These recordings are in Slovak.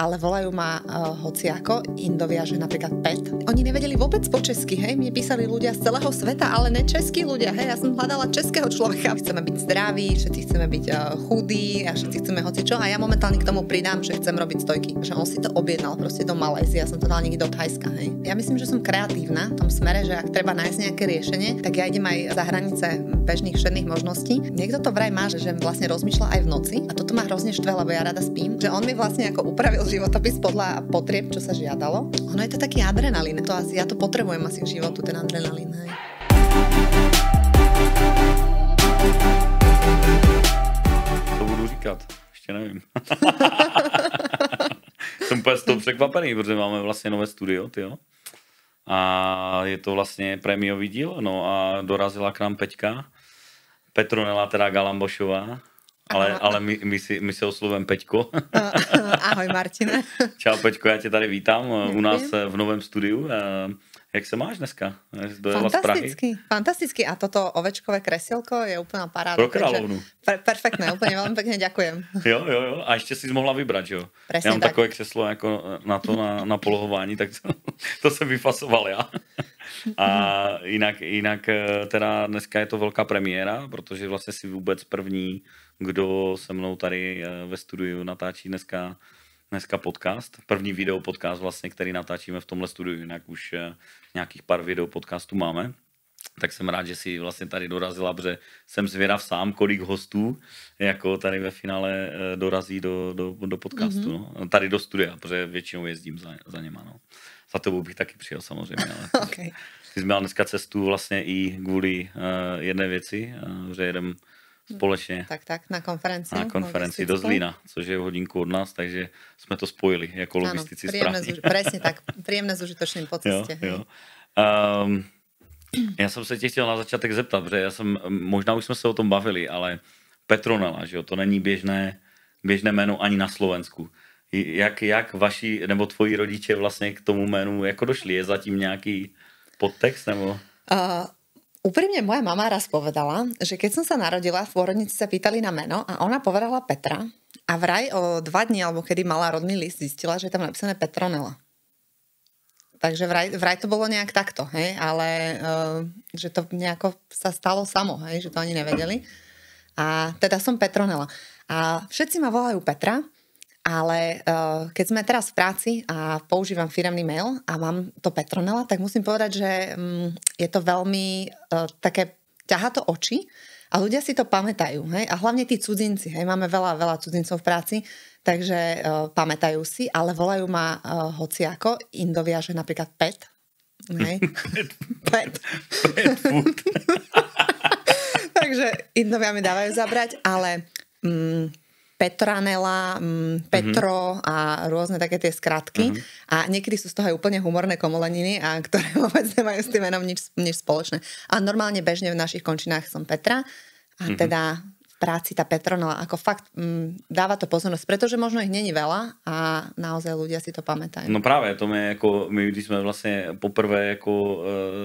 ale volajú ma hociako, Indovia, že napríklad Pet. Oni nevedeli vôbec po česky, hej, mne písali ľudia z celého sveta, ale ne českí ľudia, hej, ja som hľadala českého človeka. Chceme byť zdraví, všetci chceme byť chudí a všetci chceme hocičo a ja momentálne k tomu pridám, že chcem robiť stojky. Že on si to objednal proste do Malajzie, ja som to dala niekde do Thajska, hej. Ja myslím, že som kreatívna v tom smere, že ak treba nájsť nejaké riešenie, tak ja idem aj za hranice bežných všedných možností. Niekto to vraj má, že vlastne rozmýšľa aj v noci a toto ma hrozne štve, lebo ja rada spím, že on mi vlastne ako upravil životopis podľa potrieb, čo sa žiadalo. Ono je to taký adrenalín, to asi, ja to potrebujem asi k životu, ten adrenalín, hej. To budu říkat, ještě nevím. Jsem úplně z toho překvapený, protože máme vlastně nové studio, tyjo. A je to vlastně prémiový díl, no a dorazila k nám Peťka, Petronela teda Galambošová, ale my se oslovujeme Peťko. Ahoj Martine. Čau Peťko, já tě tady vítám u nás v novém studiu. Jak se máš dneska? Fantasticky. A toto ovečkové kresielko je úplná paráda. Pro kráľovnu. Perfektné, úplne veľmi pekne ďakujem. Jo. A ještě si mohla vybrat, jo? Presne já mám tak. takové křeslo jako na polohování, tak to jsem vyfasoval já. A jinak teda dneska je to velká premiéra, protože vlastně si vůbec první, kdo se mnou tady ve studiu natáčí dneska podcast. První video podcast vlastně, který natáčíme v tomhle studiu, jinak už nějakých pár video podcastů máme. Tak jsem rád, že si vlastně tady dorazila, protože jsem zvědav sám, kolik hostů jako tady ve finále dorazí do podcastu. No. Tady do studia, protože většinou jezdím za něma. No. Za tebou bych taky přijel samozřejmě. Ale Okay. ty jsi měla dneska cestu vlastně i kvůli jedné věci, že jedem společně Tak, na konferencii do Zlína, což je hodinku od nás, takže jsme to spojili jako logistici správně. Presne tak, príjemné s užitočným po ceste. Jo. Já jsem se tě chtěl na začátek zeptat, protože možná už jsme se o tom bavili, ale Petronela, že jo, to není běžné jméno ani na Slovensku. Jak vaši nebo tvoji rodiče vlastně k tomu jménu jako došli? Je zatím nějaký podtext nebo? Úprimne moja mama raz povedala, že keď som sa narodila, v pôrodnici sa pýtali na meno a ona povedala Petra a vraj o 2 dní, alebo kedy mala rodný list, zistila, že je tam napísané Petronela. Takže vraj to bolo nejak takto, hej, ale že to nejako sa stalo samo, hej, že to ani nevedeli. A teda som Petronela. A všetci ma volajú Petra, ale keď sme teraz v práci a používam firemný mail a mám to Petronela, tak musím povedať, že je to veľmi také, ťahá to oči a ľudia si to pamätajú, hej, a hlavne tí cudzinci, hej, máme veľa cudzincov v práci, takže pamätajú si, ale volajú ma hociako, Indovia, že napríklad Pet, hej. Pet food. Takže Indovia mi dávajú zabrať, ale Petranela, Petro a rôzne také tie skratky. A niekedy sú z toho aj úplne humorné komoleniny, a ktoré vôbec nemajú s tým menom nič spoločné. A normálne bežne v našich končinách som Petra a teda v práci tá Petronela ako fakt dáva to pozornosť, pretože možno ich není veľa a naozaj ľudia si to pamätajú. No právě, to my když jsme vlastně poprvé jako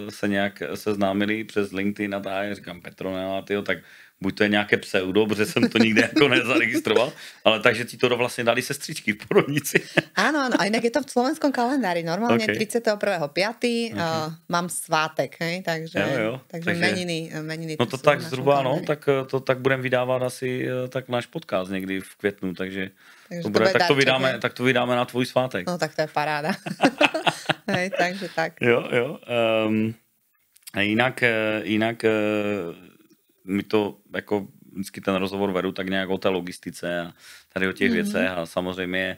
se nějak seznámili přes LinkedIn a tak, říkám Petronela, tyjo, tak buď to je nějaké pseudo, protože jsem to nikdy jako nezaregistroval, ale takže ti to vlastně dali sestřičky v porodnici. Áno, a inak je to v slovenskom kalendári. Normálne Okay. 31.5. Mám svátek, hej, takže meniny. No to tak zhruba, no, tak to tak budem vydávat asi tak náš podcast někdy v květnu, takže tak to vydáme na tvůj svátek. No tak to je paráda. Hej, takže tak. Jo. Jinak mi to jako vždycky ten rozhovor vedu tak nějak o té logistice a tady o těch věcech a samozřejmě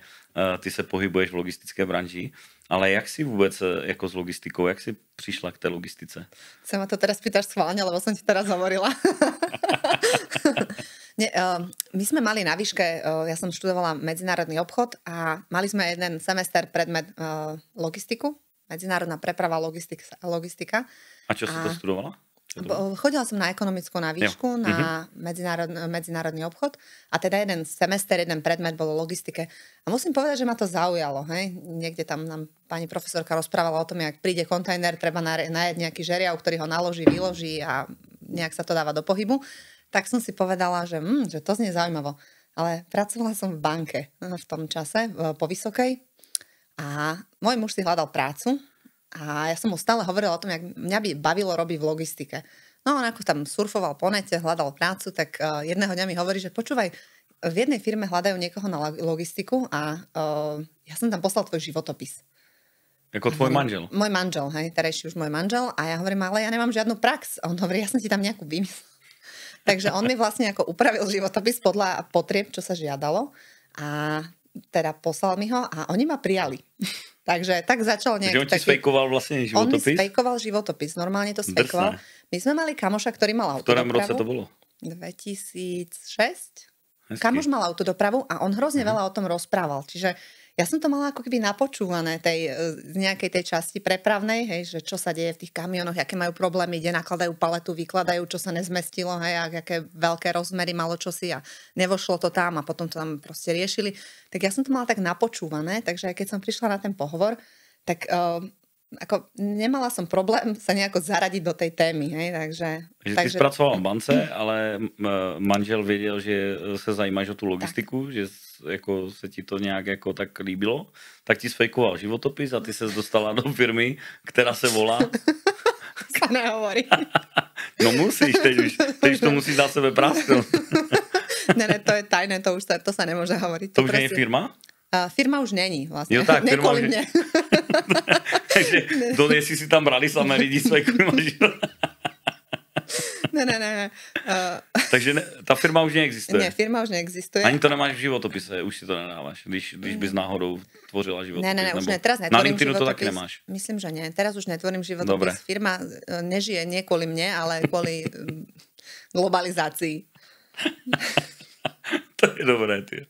ty se pohybuješ v logistické branži, ale jak si vůbec jako s logistikou, jak si přišla k té logistice? Sa ma to teraz pýtaš schválne, lebo som ti teraz hovorila. Nie, my sme mali na výške, ja som študovala medzinárodný obchod a mali sme jeden semester predmet logistiku, medzinárodná preprava logistika. A čo si to studovala? Chodila som na ekonomickú na výšku, na medzinárodný obchod a teda jeden semester, jeden predmet bolo logistike. A musím povedať, že ma to zaujalo. Hej? Niekde tam nám pani profesorka rozprávala o tom, jak príde kontajner, treba najeť nejaký žeriav, ktorý ho naloží, vyloží a nejak sa to dáva do pohybu. Tak som si povedala, že to znie zaujímavo. ale pracovala som v banke v tom čase, po Vysokej. A môj muž si hľadal prácu a ja som mu stále hovorila o tom, jak mňa by bavilo robiť v logistike. No on ako tam surfoval po nete, hľadal prácu, tak jedného dňa mi hovorí, že počúvaj, v jednej firme hľadajú niekoho na logistiku a ja som tam poslal tvoj životopis. Ako tvoj manžel? Môj manžel, hej, terajší už môj manžel. A ja hovorím, ale ja nemám žiadnu prax. A on hovorí, ja som ti tam nejakú vymyslel. Takže on mi vlastne ako upravil životopis podľa potrieb, čo sa žiadalo. A teda poslal mi ho a oni ma prijali. Takže tak začal nejaký... Takže on ti sfejkoval vlastne životopis? On mi sfejkoval životopis, normálne to sfejkoval. My sme mali kamoša, ktorý mal autodopravu. V ktorom roce to bolo? 2006. Kamoš mal autodopravu a on hrozne veľa o tom rozprával. Čiže ja som to mala ako keby napočúvané z nejakej tej časti prepravnej, hej, že čo sa deje v tých kamionoch, aké majú problémy, kde nakladajú paletu, vykladajú, čo sa nezmestilo, hej, aké veľké rozmery malo čosi a nevošlo to tam a potom to tam proste riešili. Tak ja som to mala tak napočúvané, takže aj keď som prišla na ten pohovor, tak ako nemala som problém sa nejako zaradiť do tej témy, hej, takže... Ty spracovala v bance, ale manžel věděl, že se zajímáš o tu logistiku, tak. Že jako se ti to nějak jako tak líbilo, tak ti sfejkoval životopis a ty se dostala do firmy, která se volá... Sa nehovorí. No musíš, teď už to musíš na sebe prásknout. Ne, to je tajné, to sa nemôže hovoriť. To už nie je firma? Firma už není vlastne. Jo, tak, firma už... mne. Takže jestli si tam brali samé lidi své Ne. Takže ta firma už neexistuje. Nie, firma už neexistuje. Ani to nemáš v životopise, už si to nedávaš, když bys náhodou tvořila životopis. Ne, už ne, teraz netvorím životopis. Na LinkedInu to taky nemáš. Myslím, že nie. Teraz už netvorím životopis. Dobre. Firma nežije nie kvôli mne, ale kvôli globalizácii. To je dobré, ty.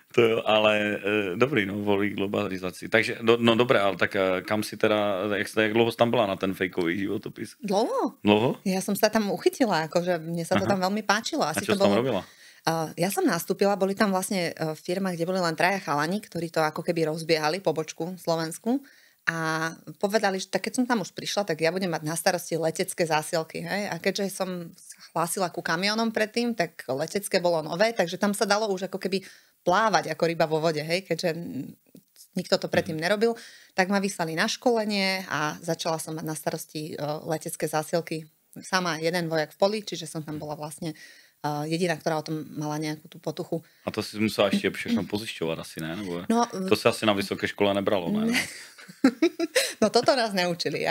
To jo, ale dobrý, no, volí globalizaci. Takže, no dobré, ale tak kam si teda, jak dlouho tam byla na ten fejkový životopis? Dlouho? Ja som sa tam uchytila, akože mne sa to tam veľmi páčilo. A čo tam robila? Ja som nastúpila, boli tam vlastne firma, kde boli len 3 chalani, ktorí to ako keby rozbiehali pobočku Slovensku a povedali, že tak keď som tam už prišla, tak ja budem mať na starosti letecké zásielky. Hej? A keďže som hlásila ku kamionom predtým, tak letecké bolo nové, takže tam sa dalo už ako keby plávať ako ryba vo vode, hej, keďže nikto to predtým nerobil, tak ma vyslali na školenie a začala som mať na starosti letecké zásielky. Sama jeden vojak v poli, čiže som tam bola vlastne jediná, ktorá o tom mala nejakú tú potuchu. A to si musela ešte všechno pozisťovať asi, ne? Nebo to sa asi na vysoké škole nebralo, ne? No toto nás neučili.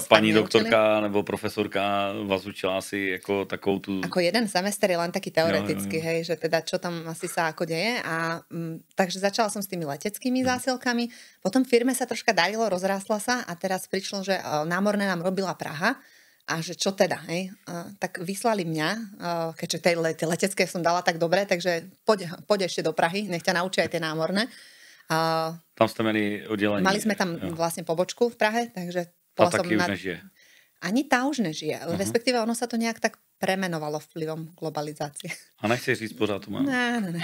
Pani doktorka nebo profesorka vás učila asi ako takovou tú... Ako jeden semester je len taký teoretický, hej, že teda čo tam asi sa ako deje. A takže začala som s tými leteckými zásielkami. Potom v firme sa troška darilo, rozrástla sa a teraz prišlo, že námorné nám robila Praha. A že čo teda, hej? Tak vyslali mňa, keďže tej letecké som dala tak dobre, takže poď ešte do Prahy, nech ťa naučia aj tie námorné. Tam ste mali oddelenie. Mali sme tam vlastne pobočku v Prahe, takže... A taky už nežije. Ani tá už nežije, respektíve ono sa to nejak tak premenovalo vplyvom globalizácie. A nechceš ísť pořád tu mám? Ne.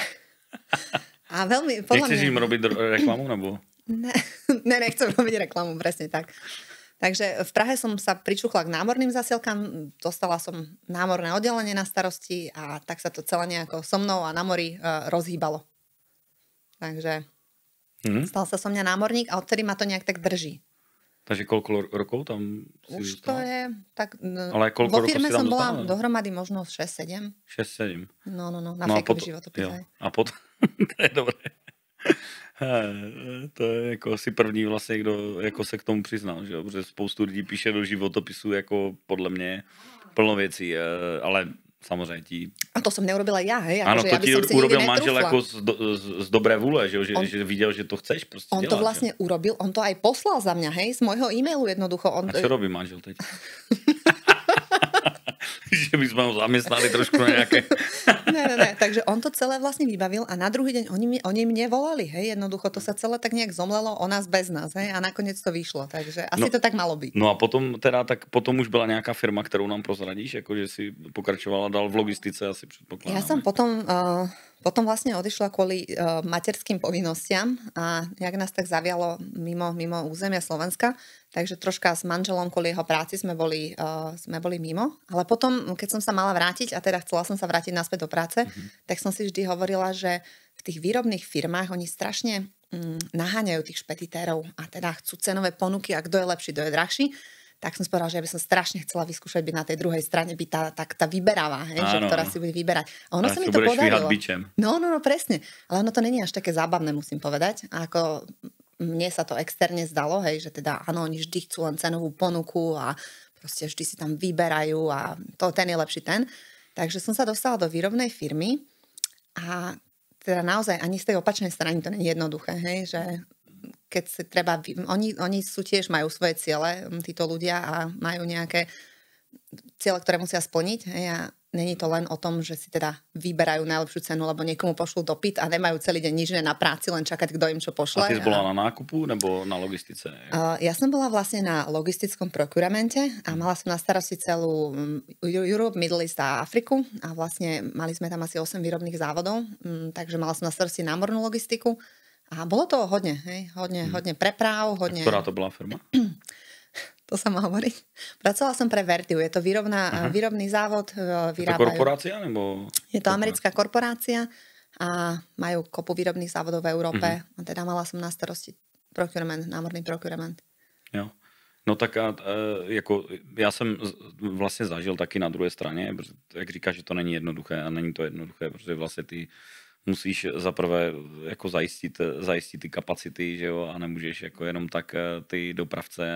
A veľmi... Nechceš im robiť reklamu, nebo? Ne, nechcem robiť reklamu, presne tak. Takže v Prahe som sa pričuchla k námorným zasielkám, dostala som námorné oddelenie na starosti a tak sa to celé nejako so mnou a na mori rozhýbalo. Takže stal sa so mňa námorník a odtedy ma to nejak tak drží. Takže koľko rokov tam si už to je tak... Ale koľko vo firme som bola dostala? Dohromady možno 6-7. 6-7. No, na fejkový životopis. A potom... To je dobré. To je jako asi první vlastně, kdo jako se k tomu přiznal, že? Protože spoustu lidí píše do životopisu jako podle mě plno věcí, ale samozřejmě ti... A to som neurobila ja, hej? Ano, to ti urobil manžel jako z dobré vůle, že viděl, že to chceš prostě on dělat. On to vlastně urobil, on to aj poslal za mňa, hej? Z môjho e-mailu jednoducho. A čo robí manžel teď? Že by sme ho zamestnali trošku na nejaké... Ne, takže on to celé vlastne vybavil a na druhý deň oni mne volali, hej, jednoducho to sa celé tak nejak zomlelo o nás bez nás, hej, a nakoniec to vyšlo, takže asi to tak malo byť. No a potom teda, tak potom už byla nejaká firma, ktorú nám prozradíš, akože si pokračovala dál v logistice, asi predpokladám. Ja som potom vlastne odišla kvôli materským povinnostiam a jak nás tak zavialo mimo územia Slovenska, takže troška s manželom kvôli jeho práci sme boli mimo, ale potom, keď som sa mala vrátiť a teda chcela som sa vrátiť naspäť do Prahy, spolupráce, tak som si vždy hovorila, že v tých výrobných firmách oni strašne naháňajú tých špeditérov a teda chcú cenové ponuky a kto je lepší, kto je drahší. Tak som povedala, že ja by som strašne chcela vyskúšať byť na tej druhej strane, byť tá vyberavá, že, ktorá si bude vyberať. A ono sa mi to podarilo. No, presne. Ale ono to není až také zábavné, musím povedať. A ako mne sa to externe zdalo, že teda áno, oni vždy chcú len cenovú ponuku a proste vždy si tam vyberajú a ten je lepší ten. Takže som sa dostala do výrobnej firmy a teda naozaj ani z tej opačnej strany to nie je jednoduché, že keď sa treba, oni sú tiež majú svoje ciele, títo ľudia a majú nejaké ciele, ktoré musia splniť. A není to len o tom, že si teda vyberajú najlepšiu cenu, lebo niekomu pošlú dopyt a nemajú celý deň nič na práci, len čakať, kto im čo pošle. A ty si bola na nákupu nebo na logistice? Ja som bola vlastne na logistickom procuramente a mala som na starosti celú Europe, Middle East a Afriku a vlastne mali sme tam asi 8 výrobných závodov, takže mala som na starosti námornú logistiku. A bolo to hodne, hodne preprav, hodne... Ktorá to bola firma? To sa má hovoriť. Pracovala som pre Vertiu, je to výrobný závod. Je to korporácia? Nebo... Je to americká korporácia a majú kopu výrobných závodov v Európe. A teda mala som na starosti procurement, námorný procurement. Jo. No tak jako já jsem vlastně zažil taky na druhé straně, jak říkáš, že to není jednoduché a není to jednoduché, protože vlastně ty musíš zaprvé jako zajistit ty kapacity, že jo, a nemůžeš jako jenom tak ty dopravce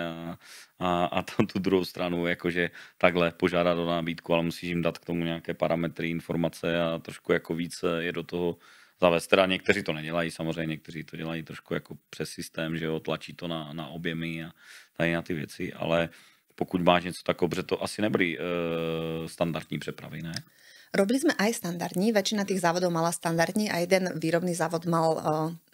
a tu druhou stranu jakože takhle požádat o nabídku, ale musíš jim dát k tomu nějaké parametry, informace a trošku jako víc je do toho zavést. Teda někteří to nedělají, samozřejmě někteří to dělají trošku jako přes systém, že jo, tlačí to na objemy a tady na ty věci, ale pokud máš něco takového, protože to asi nebyly standardní přepravy, ne? Robili sme aj standardní, väčšina tých závodov mala standardní a jeden výrobný závod mal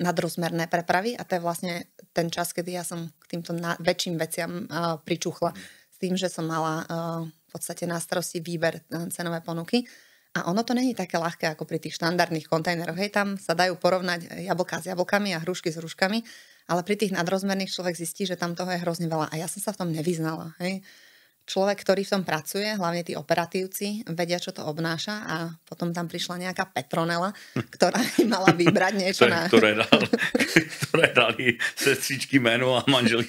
nadrozmerné prepravy a to je vlastne ten čas, kedy ja som k týmto väčším veciam pričuchla s tým, že som mala v podstate na starosti výber cenové ponuky. A ono to není také ľahké ako pri tých štandardných kontajneroch. Tam sa dajú porovnať jablká s jablkami a hrušky s hruškami, ale pri tých nadrozmerných človek zistí, že tam toho je hrozne veľa a ja som sa v tom nevyznala. Človek, ktorý v tom pracuje, hlavne tí operatívci, vedia, čo to obnáša a potom tam prišla nejaká Petronela, ktorá mala vybrať niečo na... Ktoré dali sestřičky meno a manželi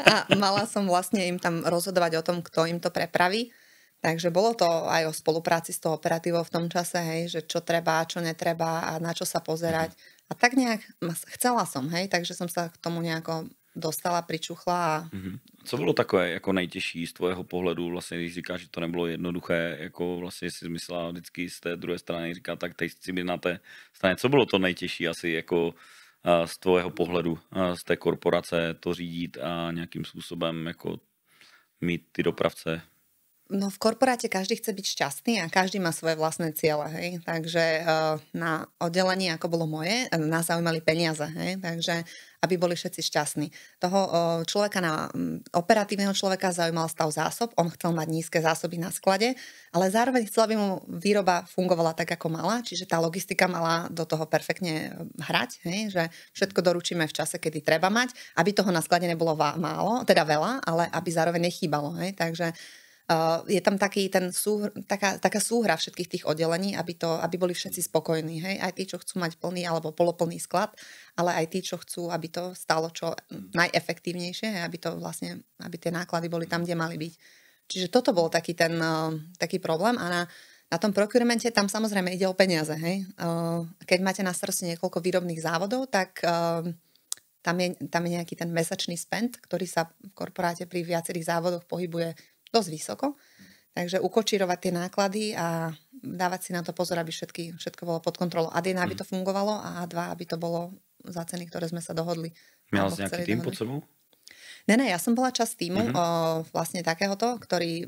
A mala som vlastne im tam rozhodovať o tom, kto im to prepraví. Takže bolo to aj o spolupráci s tou operatívou v tom čase, že čo treba, čo netreba a na čo sa pozerať. A tak nejak chcela som, takže som sa k tomu nejako dostala, pričuchla. A... Co bylo takové jako nejtěžší z tvojho pohledu, vlastně když říkáš, že to nebylo jednoduché, jako vlastně si myslela vždycky z té druhé strany, říká, tak teď chci být na té straně. Co bylo to nejtěžší asi jako z tvojho pohledu, z té korporace to řídit a nějakým způsobem jako mít ty dopravce? No v korporáte každý chce byť šťastný a každý má svoje vlastné ciele, Takže na oddelení, ako bolo moje, nás zaujímali peniaze, Takže aby boli všetci šťastní. Toho človeka, operatívneho človeka zaujímal stav zásob, on chcel mať nízke zásoby na sklade, ale zároveň chcel, aby mu výroba fungovala tak, ako mala, čiže tá logistika mala do toho perfektne hrať, že všetko doručíme v čase, kedy treba mať, aby toho na sklade nebolo málo, teda veľa, ale aby zároveň nechýbalo, Takže je tam taká súhra všetkých tých oddelení, aby boli všetci spokojní. Aj tí, čo chcú mať plný alebo poloplný sklad, ale aj tí, čo chcú, aby to stalo čo najefektívnejšie, aby tie náklady boli tam, kde mali byť. Čiže toto bol taký problém a na tom procuremente tam samozrejme ide o peniaze. Keď máte na starosti niekoľko výrobných závodov, tak tam je nejaký ten mesačný spend, ktorý sa v korporáte pri viacerých závodoch pohybuje dosť vysoko. Takže ukočírovať tie náklady a dávať si na to pozor, aby všetko bolo pod kontrolou. A jedna, aby to fungovalo a dva, aby to bolo za ceny, ktoré sme sa dohodli. Mala si nejaký tým pod sebou? Ne, ja som bola časť týmu vlastne takéhoto, ktorý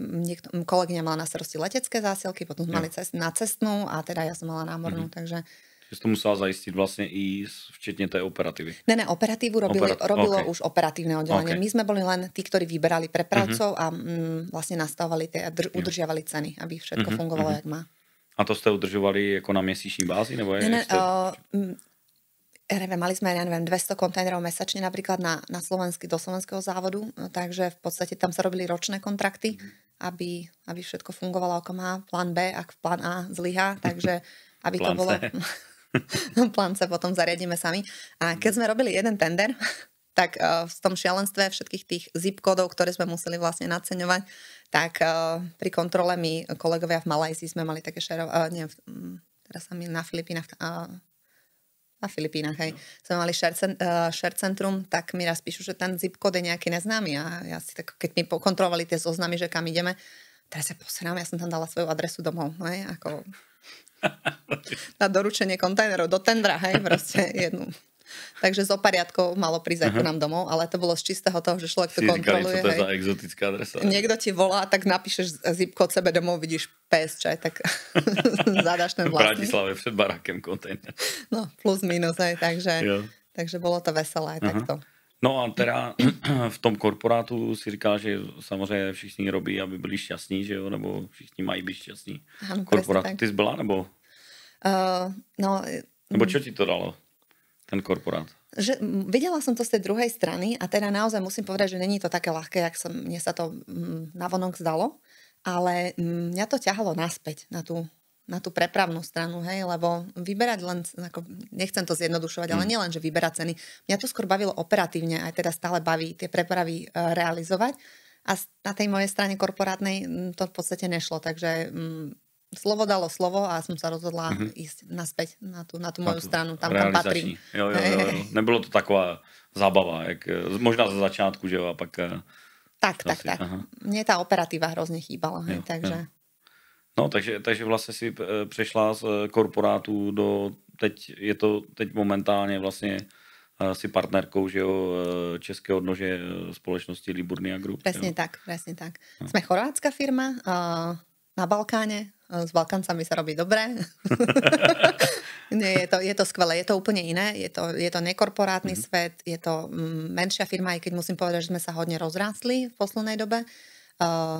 kolegyňa mala na starosti letecké zásielky, potom mali na cestnú a teda ja som mala námornú, takže... Že to musela zajistit vlastně i včetně té operativy. Ne, operatívu robilo už operatívne oddelenie. My sme boli len tí, ktorí vyberali prepravcov a vlastne nastavovali a udržiavali ceny, aby všetko fungovalo, jak má. A to jste udržovali jako na měsíční bázi? Nebo Ja neviem, mali sme, 200 kontajnerov mesačne napríklad na slovenský, do slovenského závodu, takže v podstate tam sa robili ročné kontrakty, aby všetko fungovalo ako má, plán B, ak plán A zlyhá, takže aby to bolo... Plán C potom zariadíme sami. A keď sme robili jeden tender, tak v tom šialenstve všetkých tých zip kódov, ktoré sme museli vlastne naceňovať, tak pri kontrole my, kolegovia v Malajzii, sme mali také teraz sa mi na Filipínach, hej, sme mali share centrum, tak mi raz píšu, že ten zip kód je nejaký neznámy a ja si tak, keď mi kontrolovali tie zoznamy, že kam ideme, teraz sa poserám, ja som tam dala svoju adresu domov, hej, ako na doručenie kontajnerov do tendra, hej, proste jednu. Takže zo pariadkov malo prísť aj ku nám domov, ale to bolo z čistého toho, že človek to kontroluje. Čo to je za exotická adresa? Niekto ti volá, tak napíšeš zip kód sebe domov, vidíš PSČ, tak zadáš ten vlastný. V Bratislave před barákem kontajner. No, plus minus, aj, takže bolo to veselé aj takto. No a teda v tom korporátu si říkala, že samozřejmě všichni robí, aby byli šťastní, že jo, nebo všichni mají být šťastní. Áno, korporátu ty jsi byla, nebo? Nebo čo ti to dalo, ten korporát? Že videla som to z tej druhej strany a teda naozaj musím povedať, že není to také ľahké, jak mne sa to navonok zdalo, ale mňa to ťahalo naspäť na tú prepravnú stranu, hej, lebo vyberať len, ako, nechcem to zjednodušovať, ale nielen, že vyberať ceny. Mňa to skôr bavilo operatívne, aj teda stále baví tie prepravy realizovať a na tej mojej strane korporátnej to v podstate nešlo, takže slovo dalo slovo a som sa rozhodla ísť naspäť na tú moju stranu, tam kam patrím. Jo. Nebylo to taková zábava, jak, možná za začátku, že jo, a pak... Tak. Mne tá operatíva hrozne chýbala, hej, takže... Jo. No, takže vlastně si přešla z korporátu do, je to teď momentálně vlastně si partnerkou, že jo, českého odnože společnosti Liburnia Group. Presne tak. Sme chorvátska firma na Balkáne, s Balkáncami sa robí dobre. Nie, je to skvelé, je to úplne iné, je to nekorporátny svet, je to menšia firma, aj keď musím povedať, že sme sa hodne rozrástli v poslednej dobe.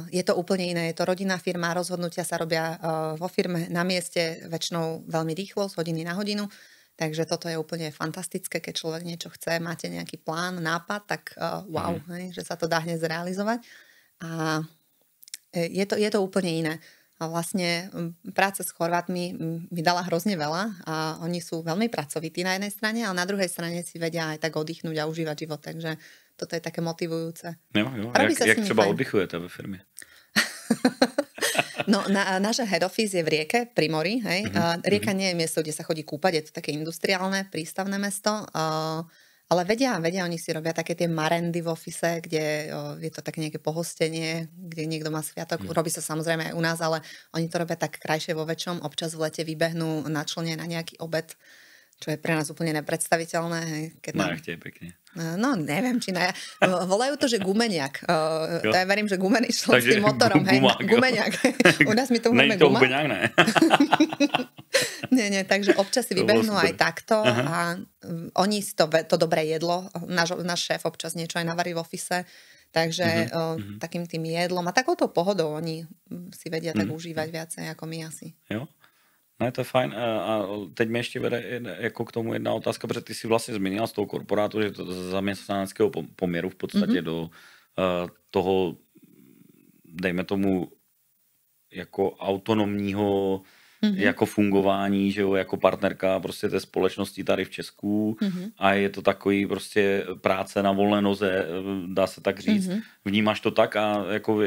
Je to úplne iné, je to rodinná firma, rozhodnutia sa robia vo firme na mieste, väčšinou veľmi rýchlo, z hodiny na hodinu, takže toto je úplne fantastické, keď človek niečo chce, máte nejaký plán, nápad, tak wow, hej, že sa to dá hneď zrealizovať a je to úplne iné. A vlastne práca s Chorvátmi mi dala hrozne veľa a oni sú veľmi pracovití na jednej strane, ale na druhej strane si vedia aj tak oddychnúť a užívať život, takže toto je také motivujúce. Jo. Jak třeba oddychujete ve firmě? No, naša head office je v Rieke, pri mori, hej. Rieka nie je miesto, kde sa chodí kúpať, je to také industriálne, prístavné mesto, ale vedia, oni si robia také tie marendy v office, kde je to také nejaké pohostenie, kde niekto má sviatok. Robí sa samozrejme aj u nás, ale oni to robia tak krajšie vo väčšom. Občas v lete vybehnú na člne na nejaký obed, čo je pre nás úplne nepredstaviteľné. Hej, na jachte je pekne. No, neviem, či na... Volajú to, že gumeniak. To ja verím, že gumený šlo s tým motorom. Gumeniak. U nás my to voláme guma. Gumeniak, ne? Nie, takže občas si vybehnú aj takto a oni si to dobré jedlo. Náš šéf občas niečo aj navarí v office. Takže takým tým jedlom a takouto pohodou oni si vedia tak užívať viacej ako my asi. Jo. No, to je fajn. A teď mi ještě vede jako k tomu jedna otázka, protože ty si vlastně zmínila z toho korporátu, že to z zaměstnaneckého poměru v podstatě do toho, dejme tomu, jako autonomního jako fungování, že jo, jako partnerka prostě té společnosti tady v Česku a je to takový prostě práce na volné noze, dá se tak říct. Vnímáš to tak a jako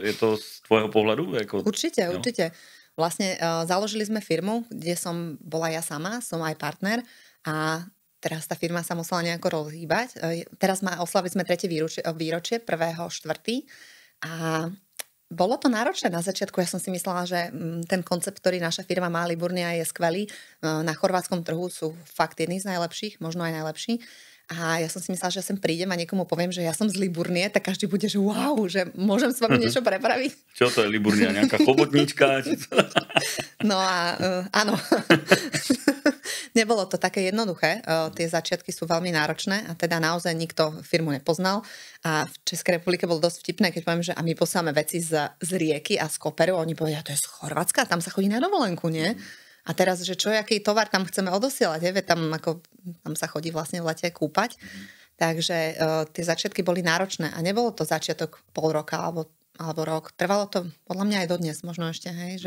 je to z tvojho pohledu? Jako, Určite. Vlastne založili sme firmu, kde som bola ja sama, som aj partner a teraz tá firma sa musela nejako rozhýbať. Teraz oslavili sme 3. výročie 1.4. a bolo to náročné na začiatku. Ja som si myslela, že ten koncept, ktorý naša firma má, Liburnia, je skvelý. Na chorvátskom trhu sú fakt jedný z najlepších, možno aj najlepší. A ja som si myslela, že sem prídem a niekomu poviem, že ja som z Liburnie, tak každý bude, že wow, že môžem s vami niečo prepraviť. Čo to je Liburnia? Nejaká chobotnička? No a áno. Nebolo to také jednoduché. Tie začiatky sú veľmi náročné a teda naozaj nikto firmu nepoznal. A v Českej republike bolo dosť vtipné, keď poviem, že a my posláme veci z rieky a z Koperu. Oni povedia, to je z Chorvátska, tam sa chodí na dovolenku, nie? A teraz, že čo, aký tovar tam chceme odosielať, tam sa chodí vlastne v lete kúpať. Takže tie začiatky boli náročné a nebolo to začiatok pol roka alebo rok. Trvalo to podľa mňa aj dodnes možno ešte, hej,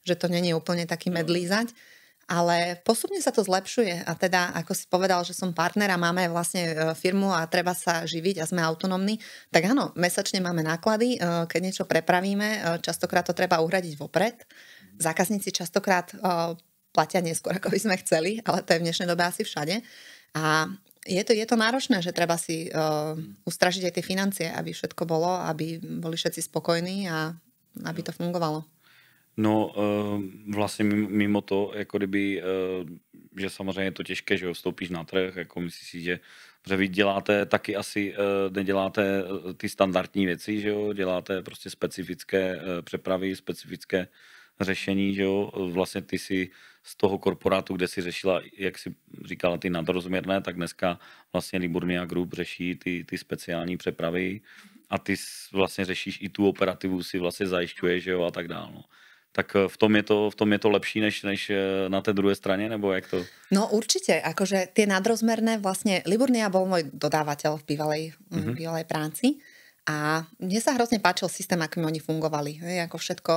že to není úplne taký medlízať. Ale postupne sa to zlepšuje a teda, ako si povedal, že som partner a máme vlastne firmu a treba sa živiť a sme autonómni, tak áno, mesačne máme náklady, keď niečo prepravíme, častokrát to treba uhradiť vopred. Zákazníci častokrát platia neskôr, ako by sme chceli, ale to je v dnešnej dobe asi všade. A je to náročné, že treba si ustražiť aj tie financie, aby všetko bolo, aby boli všetci spokojní a aby to fungovalo. No vlastně mimo to, jako kdyby, že samozřejmě je to těžké, že vstoupíš na trh, jako myslíš si, že protože vy děláte taky asi, neděláte ty standardní věci, že jo, děláte prostě specifické přepravy, specifické řešení, že jo, vlastně ty si z toho korporátu, kde si řešila, jak si říkala, ty nadrozměrné, tak dneska vlastně Liburnia Group řeší ty speciální přepravy a ty vlastně řešíš i tu operativu, si vlastně zajišťuješ, že jo, a tak dále. No. Tak v tom je to lepší než na tej druhej strane, nebo jak to? No určite, akože tie nadrozmerné vlastne, Liburnia bol môj dodávateľ v bývalej práci a mne sa hrozne páčil systém, akým oni fungovali. Hej, ako všetko,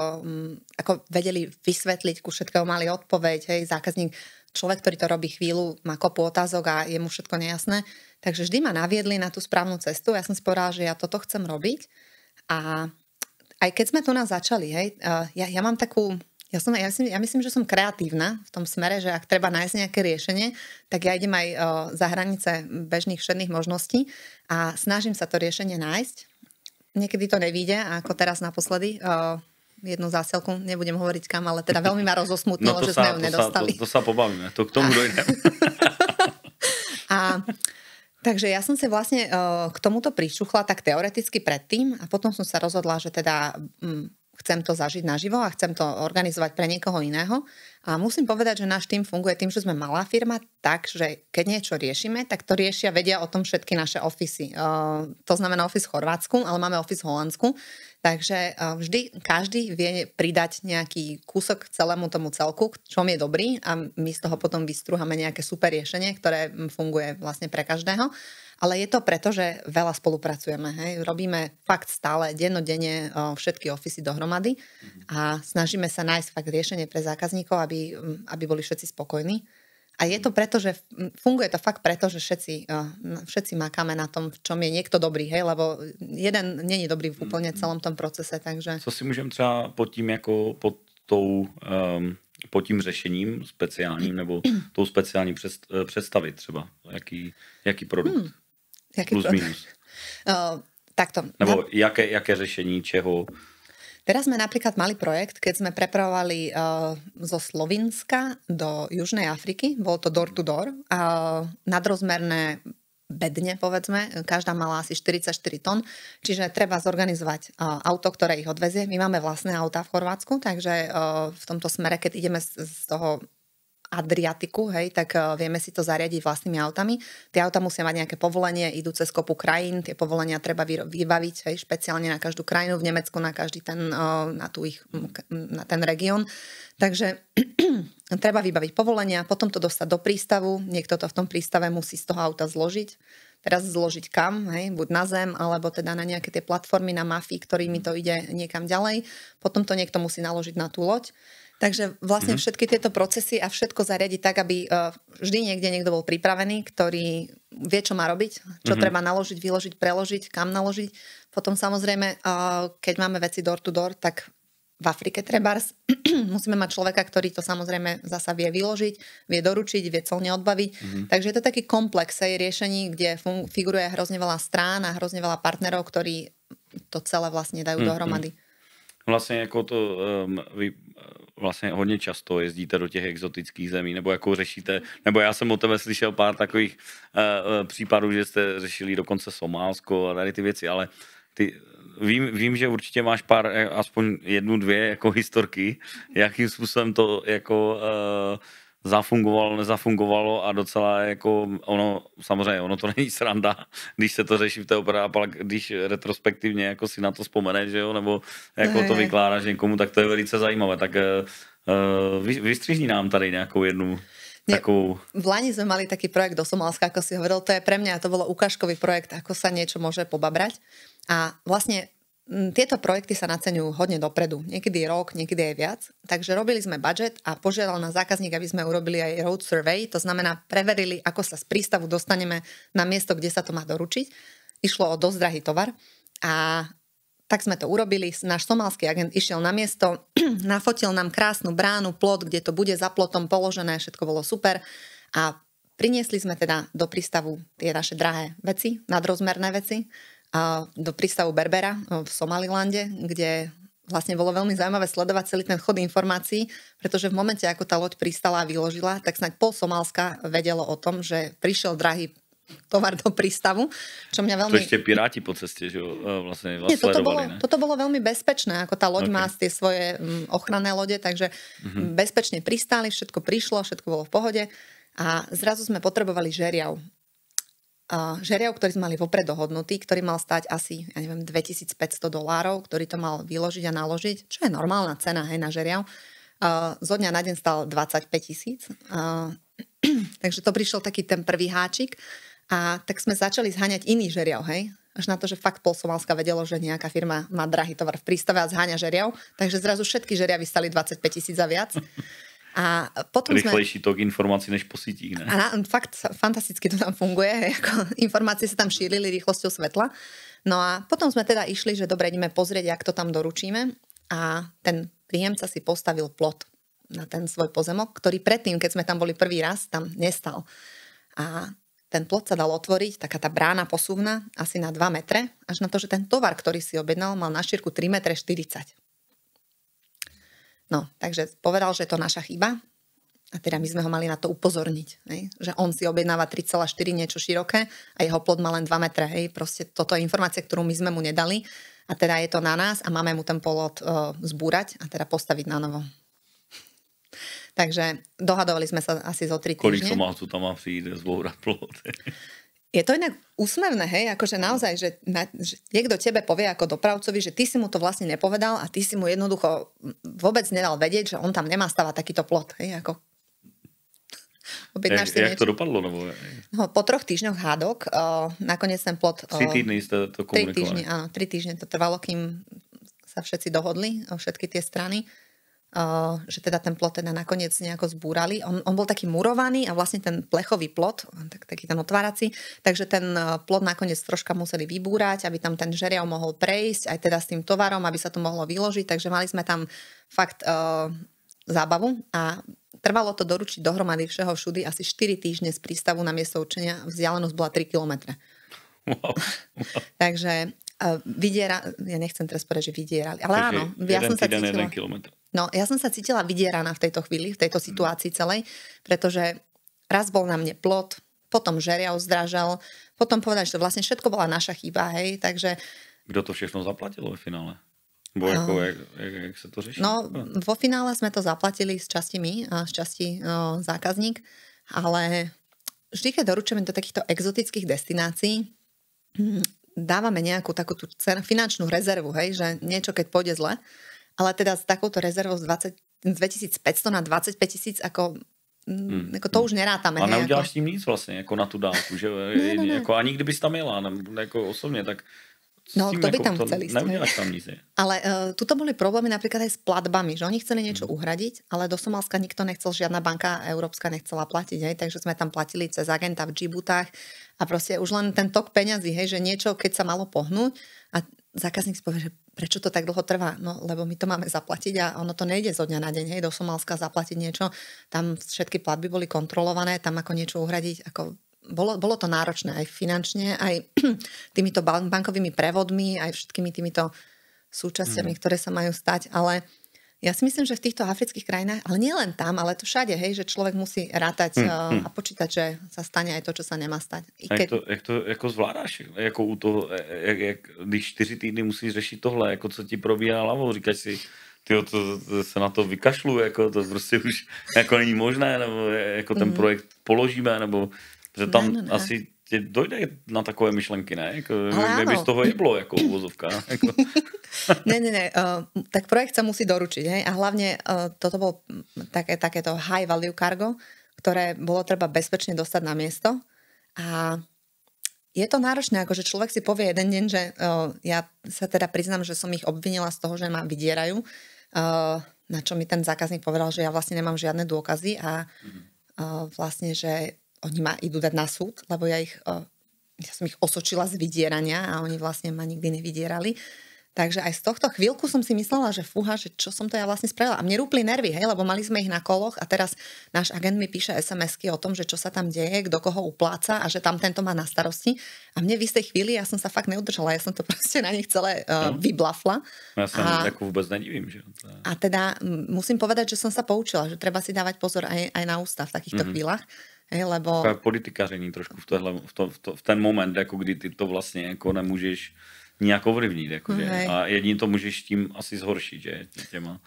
ako vedeli vysvetliť, ku všetkého mali odpoveď, hej, zákazník, človek, ktorý to robí chvíľu, má kopu otázok a je mu všetko nejasné, takže vždy ma naviedli na tú správnu cestu. Ja som si povedala, že ja toto chcem robiť a aj keď sme tu nás začali, hej, ja mám takú, ja myslím, že som kreatívna v tom smere, že ak treba nájsť nejaké riešenie, tak ja idem aj za hranice bežných všedných možností a snažím sa to riešenie nájsť. Niekedy to nevíde, ako teraz naposledy, jednu zásielku, nebudem hovoriť kam, ale teda veľmi ma rozosmutnilo, že sme ju nedostali. To sa pobavíme, to k tomu dojdem. Takže ja som si vlastne k tomuto pričuchla tak teoreticky predtým a potom som sa rozhodla, že teda chcem to zažiť naživo a chcem to organizovať pre niekoho iného. A musím povedať, že náš tým funguje tým, že sme malá firma, tak, že keď niečo riešime, tak to riešia, vedia o tom všetky naše ofisy. To znamená office v Chorvátsku, ale máme office v Holandsku. Takže vždy každý vie pridať nejaký kúsok k celému tomu celku, čom je dobrý a my z toho potom vystrúhame nejaké super riešenie, ktoré funguje vlastne pre každého. Ale je to preto, že veľa spolupracujeme. Hej? Robíme fakt stále, dennodenne všetky ofisy dohromady a snažíme sa nájsť fakt riešenie pre zákazníkov, aby boli všetci spokojní. A je to preto, že funguje to fakt preto, že všetci makáme na tom, v čom je niekto dobrý, hej, lebo jeden není dobrý v úplne celom tom procese, takže... Co si můžeme třeba pod tím řešením speciálním nebo tou speciální představit třeba? Jaký produkt? Plus minus. Takto. Nebo jaké řešení čeho? Teraz sme napríklad mali projekt, keď sme prepravovali zo Slovinska do Južnej Afriky. Bolo to door to door. Nadrozmerné bedne, povedzme. Každá mala asi 44 tón. Čiže treba zorganizovať auto, ktoré ich odvezie. My máme vlastné autá v Chorvátsku, takže v tomto smere, keď ideme z toho Adriatiku, hej, tak vieme si to zariadiť vlastnými autami. Tie auta musia mať nejaké povolenie, idú cez kopu krajín, tie povolenia treba vybaviť, hej, špeciálne na každú krajinu, v Nemecku na každý na ten región. Takže treba vybaviť povolenia, potom to dostať do prístavu, niekto to v tom prístave musí z toho auta zložiť. Teraz zložiť kam, hej, buď na zem, alebo teda na nejaké tie platformy na mafii, ktorými to ide niekam ďalej. Potom to niekto musí naložiť na tú loď. Takže vlastne všetky tieto procesy a všetko zariadiť tak, aby vždy niekto bol pripravený, ktorý vie, čo má robiť, čo treba naložiť, vyložiť, preložiť, kam naložiť. Potom samozrejme, keď máme veci door to door, tak v Afrike trebárs musíme mať človeka, ktorý to samozrejme zasa vie vyložiť, vie doručiť, vie colne odbaviť. Takže je to taký komplex riešení, kde figuruje hrozne veľa strán a hrozne veľa partnerov, ktorí to celé vlastne dajú dohromady. Vlastně jako to vy vlastně hodně často jezdíte do těch exotických zemí, nebo jako řešíte, nebo já jsem o tebe slyšel pár takových případů, že jste řešili dokonce Somálsko a tady ty věci, ale vím, že určitě máš pár, aspoň jednu, dvě jako historky, jakým způsobem to jako zafungovalo, nezafungovalo a docela jako ono, samozřejmě ono to není sranda, když se to řeší v té opeře a pak když retrospektivně jako si na to vzpomeneš, že jo, nebo jako to vykládáš někomu, tak to je velice zajímavé. Tak Vystřihni nám tady nějakou jednu takovou... V Lani sme mali taký projekt do Somálska, ako si hovoril, to je pre mňa, to bolo ukážkový projekt, ako sa niečo môže pobabrať. A vlastne tieto projekty sa naceňujú hodne dopredu. Niekedy rok, niekedy aj viac. Takže robili sme budget a požiadal na zákazník, aby sme urobili aj road survey. To znamená, preverili, ako sa z prístavu dostaneme na miesto, kde sa to má doručiť. Išlo o dosť drahý tovar. A tak sme to urobili. Náš somálsky agent išiel na miesto, nafotil nám krásnu bránu, plot, kde to bude za plotom položené, všetko bolo super. A priniesli sme teda do prístavu tie naše drahé veci, nadrozmerné veci, do prístavu Berbera v Somalilande, kde vlastne bolo veľmi zaujímavé sledovať celý ten chod informácií, pretože v momente, ako tá loď pristala a vyložila, tak snáď pol Somálska vedelo o tom, že prišiel drahý tovar do prístavu, čo mňa veľmi... To ešte piráti po ceste, že vlastne vás Nie, sledovali, ne? toto bolo veľmi bezpečné, ako tá loď má tie svoje ochranné lode, takže bezpečne pristáli, všetko prišlo, všetko bolo v pohode a zrazu sme potrebovali žeriav. Žeriav, ktorý sme mali vopred dohodnutý, ktorý mal stať asi, ja neviem, $2500, ktorý to mal vyložiť a naložiť, čo je normálna cena, hej, na žeriav. Zo dňa na deň stal 25 000. Takže to prišiel taký ten prvý háčik. A tak sme začali zháňať iný žeriav, hej? Až na to, že fakt pol Somálska vedelo, že nejaká firma má drahý tovar v prístave a zháňa žeriav. Takže zrazu všetky žeriavy stali 25 000 a viac. A potom rýchlejší tok informácií než po sítích, ne? A fakt fantasticky to tam funguje. Ako informácie sa tam šírili rýchlosťou svetla. No a potom sme teda išli, že dobre, ideme pozrieť, jak to tam doručíme. A ten príjemca si postavil plot na ten svoj pozemok, ktorý predtým, keď sme tam boli prvý raz, tam nestal. A ten plot sa dal otvoriť, taká tá brána posuvná, asi na 2 metre, až na to, že ten tovar, ktorý si objednal, mal na šírku 3,40 metre. No, takže povedal, že je to naša chyba a teda my sme ho mali na to upozorniť, hej? Že on si objednáva 3,4 niečo široké a jeho plot má len 2 metre. Hej? Proste toto je informácia, ktorú my sme mu nedali a teda je to na nás a máme mu ten plot zbúrať a teda postaviť na novo. Takže dohadovali sme sa asi zo 3 týždne. Kolik Somálcov tam má príde zbúrať plot? Je to inak úsmevné, hej, akože naozaj, že niekto tebe povie ako dopravcovi, že ty si mu to vlastne nepovedal a ty si mu jednoducho vôbec nedal vedieť, že on tam nemá stavať takýto plot, hej, ako... Jak to dopadlo? Nebo... No, po 3 týždňoch hádok, nakoniec ten plot... 3 týdny ste to komunikovali. 3 týždne to trvalo, kým sa všetci dohodli, všetky tie strany. Že teda ten plot teda nakoniec nejako zbúrali. On bol taký murovaný a vlastne ten plechový plot, taký ten otvárací, takže ten plot nakoniec troška museli vybúrať, aby tam ten žeriav mohol prejsť, aj teda s tým tovarom, aby sa to mohlo vyložiť, takže mali sme tam fakt zábavu a trvalo to doručiť dohromady všeho všudy asi 4 týždne z prístavu na miesto určenia, vzdialenosť bola 3 kilometre. Wow. Takže ja nechcem teraz povedať, že vydierali, ale áno, ja som sa cítila... No, ja som sa cítila vydieraná v tejto chvíli, v tejto situácii celej, pretože raz bol na mne plot, potom žeriav zdražal, potom povedať, že vlastne všetko bola naša chyba, hej, takže... Kto to všechno zaplatil vo finále? Bo ako, jak sa to řeší? No, vo finále sme to zaplatili z časti my a z časti zákazník, ale vždy, keď doručujeme do takýchto exotických destinácií, dávame nejakú takú tú finančnú rezervu, hej, že niečo, keď pôjde zle, ale teda s takouto rezervou z 2500 na 25 000 ako to už nerátame. A neuděláš tím nic vlastně, jako na tu dálku, že? Ne. Jako, ani kdybys tam jela, jako osobně, tak no, kto by tam chcel ísť? Neuděláš tam nic. Ale tuto boli problémy napríklad aj s platbami, že oni chceli niečo uhradiť, ale do Somálska nikto nechcel, žiadna banka európska nechcela platiť, hej, takže sme tam platili cez agenta v Džibutách a proste už len ten tok peňazí, hej, že niečo, keď sa malo pohnúť a zákazník si povie, že prečo to tak dlho trvá? No, lebo my to máme zaplatiť a ono to nejde zo dňa na deň, hej, do Somálska zaplatiť niečo, tam všetky platby boli kontrolované, tam ako niečo uhradiť, ako bolo to náročné aj finančne, aj týmito bankovými prevodmi, aj všetkými týmito súčasťami, ktoré sa majú stať, ale ja si myslím, že v týchto afrických krajinách, ale nie len tam, ale to všade, hej, že človek musí rátať a počítať, že sa stane aj to, čo sa nemá stať. Jak to jako zvládáš? Jako u toho, když 4 týdny musíš řešit tohle, jako co ti probíhá hlavou, říkáš si, tyjo, to se na to vykašlu, jako to prostě už jako není možné, nebo jako ten projekt položíme, nebo že tam asi tě dojde na takové myšlenky, ne? Jako, Ale by z áno. toho jeblo, jako uvozovka. Jako. Ne. Tak projekt sa musí doručiť, hej? A hlavne toto bolo takéto high value cargo, ktoré bolo treba bezpečne dostať na miesto. A je to náročné, akože človek si povie jeden deň, že ja sa teda priznám, že som ich obvinila z toho, že ma vydierajú, na čo mi ten zákazník povedal, že ja vlastne nemám žiadne dôkazy a vlastne, že oni ma idú dať na súd, lebo ja som ich osočila z vydierania a oni vlastne ma nikdy nevydierali. Takže aj z tohto chvíľku som si myslela, že fúha, že čo som to ja vlastne spravila. A mne rúpli nervy, hej, lebo mali sme ich na koloch a teraz náš agent mi píše SMS-ky o tom, že čo sa tam deje, kto koho upláca a že tam tento má na starosti. A mne v istej chvíli, ja som sa fakt neudržala, ja som to proste na nich celé vyblafla. Ja sa ako vôbec nedivím. Že? A teda musím povedať, že som sa poučila, že treba si dávať pozor aj na ústa v takýchto chvíľach. Hej, lebo... Politikaření trošku v ten moment, jako kdy ty to vlastně jako nemůžeš nějak ovlivnit. Jakože. A jedině to můžeš tím asi zhoršit, že? Těma.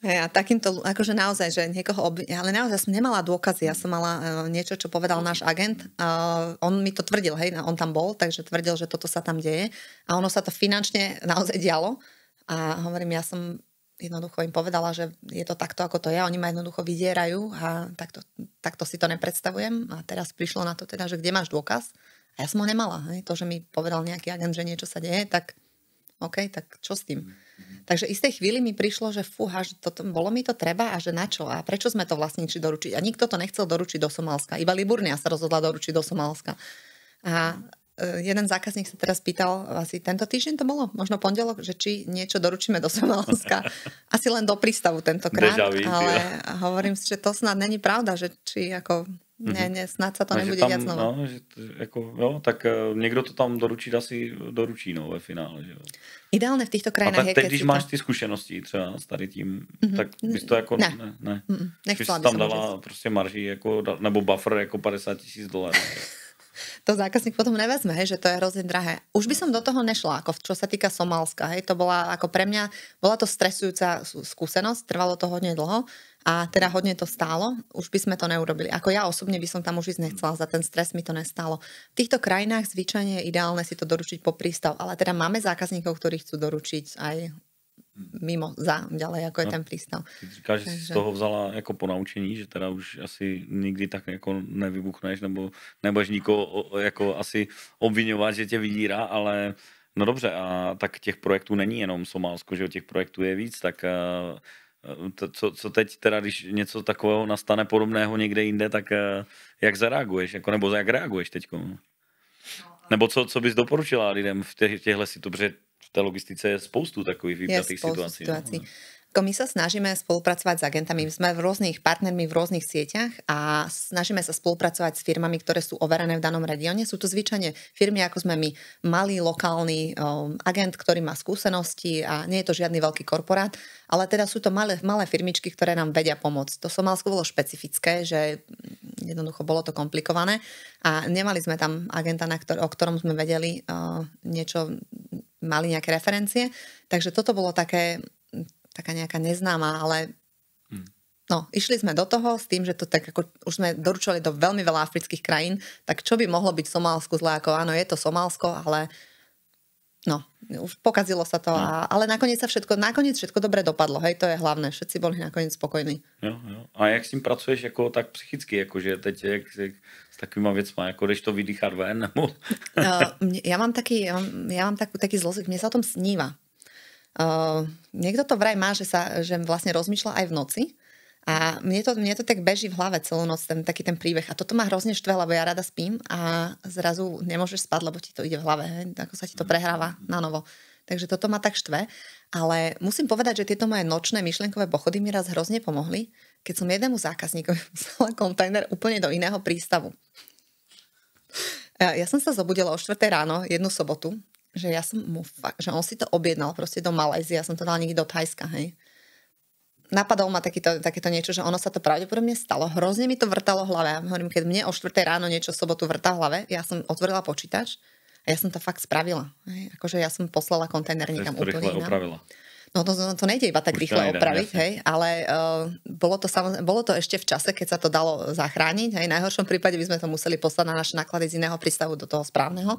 Ja, takýmto, akože naozaj, že niekoho ale naozaj som nemala dôkazy, ja som mala niečo, čo povedal náš agent. On mi to tvrdil, hej, on tam bol, takže tvrdil, že toto sa tam deje. A ono sa to finančne naozaj dialo. A hovorím, ja som jednoducho im povedala, že je to takto, ako to je. Oni ma jednoducho vydierajú a takto si to nepredstavujem. A teraz prišlo na to teda, že kde máš dôkaz? A ja som ho nemala. Hej. To, že mi povedal nejaký agent, že niečo sa deje, tak OK, tak čo s tým? Takže istej chvíli mi prišlo, že fúha, že bolo mi to treba a že na čo? A prečo sme to vlastne išli doručiť? A nikto to nechcel doručiť do Somálska. Iba Liburnia sa rozhodla doručiť do Somálska. A jeden zákazník sa teraz pýtal, asi tento týždeň to bolo, možno pondelok, že či niečo doručíme do Somálska. Asi len do prístavu tentokrát. Ale hovorím si, že to snad není pravda, že či ako... Ne, snad sa to nebude tam, viac znova. No, že jako, jo, tak někdo to tam doručit asi doručí, no, ve finále. Že jo. Ideálne v týchto krajinách je, teď, když máš ty zkušenosti třeba s tady tím, tak bys to jako... Ne. Nechcela by tam dala prostě marži, jako, nebo buffer jako $50,000. To zákazník potom nevezme, hej, že to je hrozne drahé. Už by som do toho nešla, ako čo sa týka Somálska. Hej, to bola ako pre mňa, bola to stresujúca skúsenosť, trvalo to hodne dlho a teda hodne to stálo. Už by sme to neurobili. Ako ja osobne by som tam už ísť nechcela, za ten stres mi to nestálo. V týchto krajinách zvyčajne je ideálne si to doručiť po prístav, ale teda máme zákazníkov, ktorí chcú doručiť aj mimo, ďalej, ako je ten prístav. Ty říkáš, že si z toho vzala jako ponaučení, že teda už asi nikdy tak jako nevybuchneš, nebo nebudeš nikoho jako asi obviňovat, že tě vydírá, ale no dobře, a tak těch projektů není jenom Somálsko, že těch projektů je víc, tak co teď teda, když něco takového nastane podobného někde jinde, tak jak zareaguješ, jako, nebo jak reaguješ teďko? Nebo co bys doporučila lidem v těchto situacích? V té logistice je spoustu takových vypjatých situácií. My sa snažíme spolupracovať s agentami. My sme rôznych partnermi v rôznych sieťach a snažíme sa spolupracovať s firmami, ktoré sú overené v danom regióne. Sú to zvyčajne firmy, ako sme my, malý lokálny agent, ktorý má skúsenosti a nie je to žiadny veľký korporát, ale teda sú to malé firmičky, ktoré nám vedia pomôcť. To Somálsko bolo špecifické, že jednoducho bolo to komplikované a nemali sme tam agenta, o ktorom sme vedeli niečo, mali nejaké referencie. Takže toto bolo taká nejaká neznáma, ale no, išli sme do toho s tým, že to tak ako už sme doručovali do veľmi veľa afrických krajín, tak čo by mohlo byť Somálsku zle, ako áno, je to Somálsko, ale no, už pokazilo sa to, ale nakoniec všetko dobre dopadlo, hej, to je hlavné, všetci boli nakoniec spokojní. Jo. A jak s tím pracuješ jako tak psychicky, jakože teď jak s takovýma věcma, jako jdeš to vydýchat ven, nebo? Ja mám taký zlozvyk, mne sa o tom sníva. Niekto to vraj má, že vlastne rozmýšľa aj v noci a mne to tak beží v hlave celú noc, taký ten príbeh a toto ma hrozne štve, lebo ja rada spím a zrazu nemôžeš spať, lebo ti to ide v hlave, ako sa ti to prehráva na novo. Takže toto ma tak štve, ale musím povedať, že tieto moje nočné myšlienkové pochody mi raz hrozne pomohli, keď som jednému zákazníkovi poslala kontajner úplne do iného prístavu. Ja som sa zobudila o 4 ráno jednu sobotu, že ja som mu že on si to objednal proste do Malajzie, ja som to dala niekde do Thajska, hej. Napadol ma takéto niečo, že ono sa to pravdepodobne stalo. Hrozne mi to vrtalo v hlave. Ja hovorím, keď mne o 4 ráno niečo v sobotu vrtá v hlave, ja som otvorila počítač a ja som to fakt spravila. Hej. Akože ja som poslala kontajner niekam úplne inám. No to nejde iba tak Už to rýchle nejde, opraviť, jasne. hej, ale bolo to ešte v čase, keď sa to dalo zachrániť, hej, v najhoršom prípade by sme to museli poslať na naše náklady z iného prístavu do toho správneho,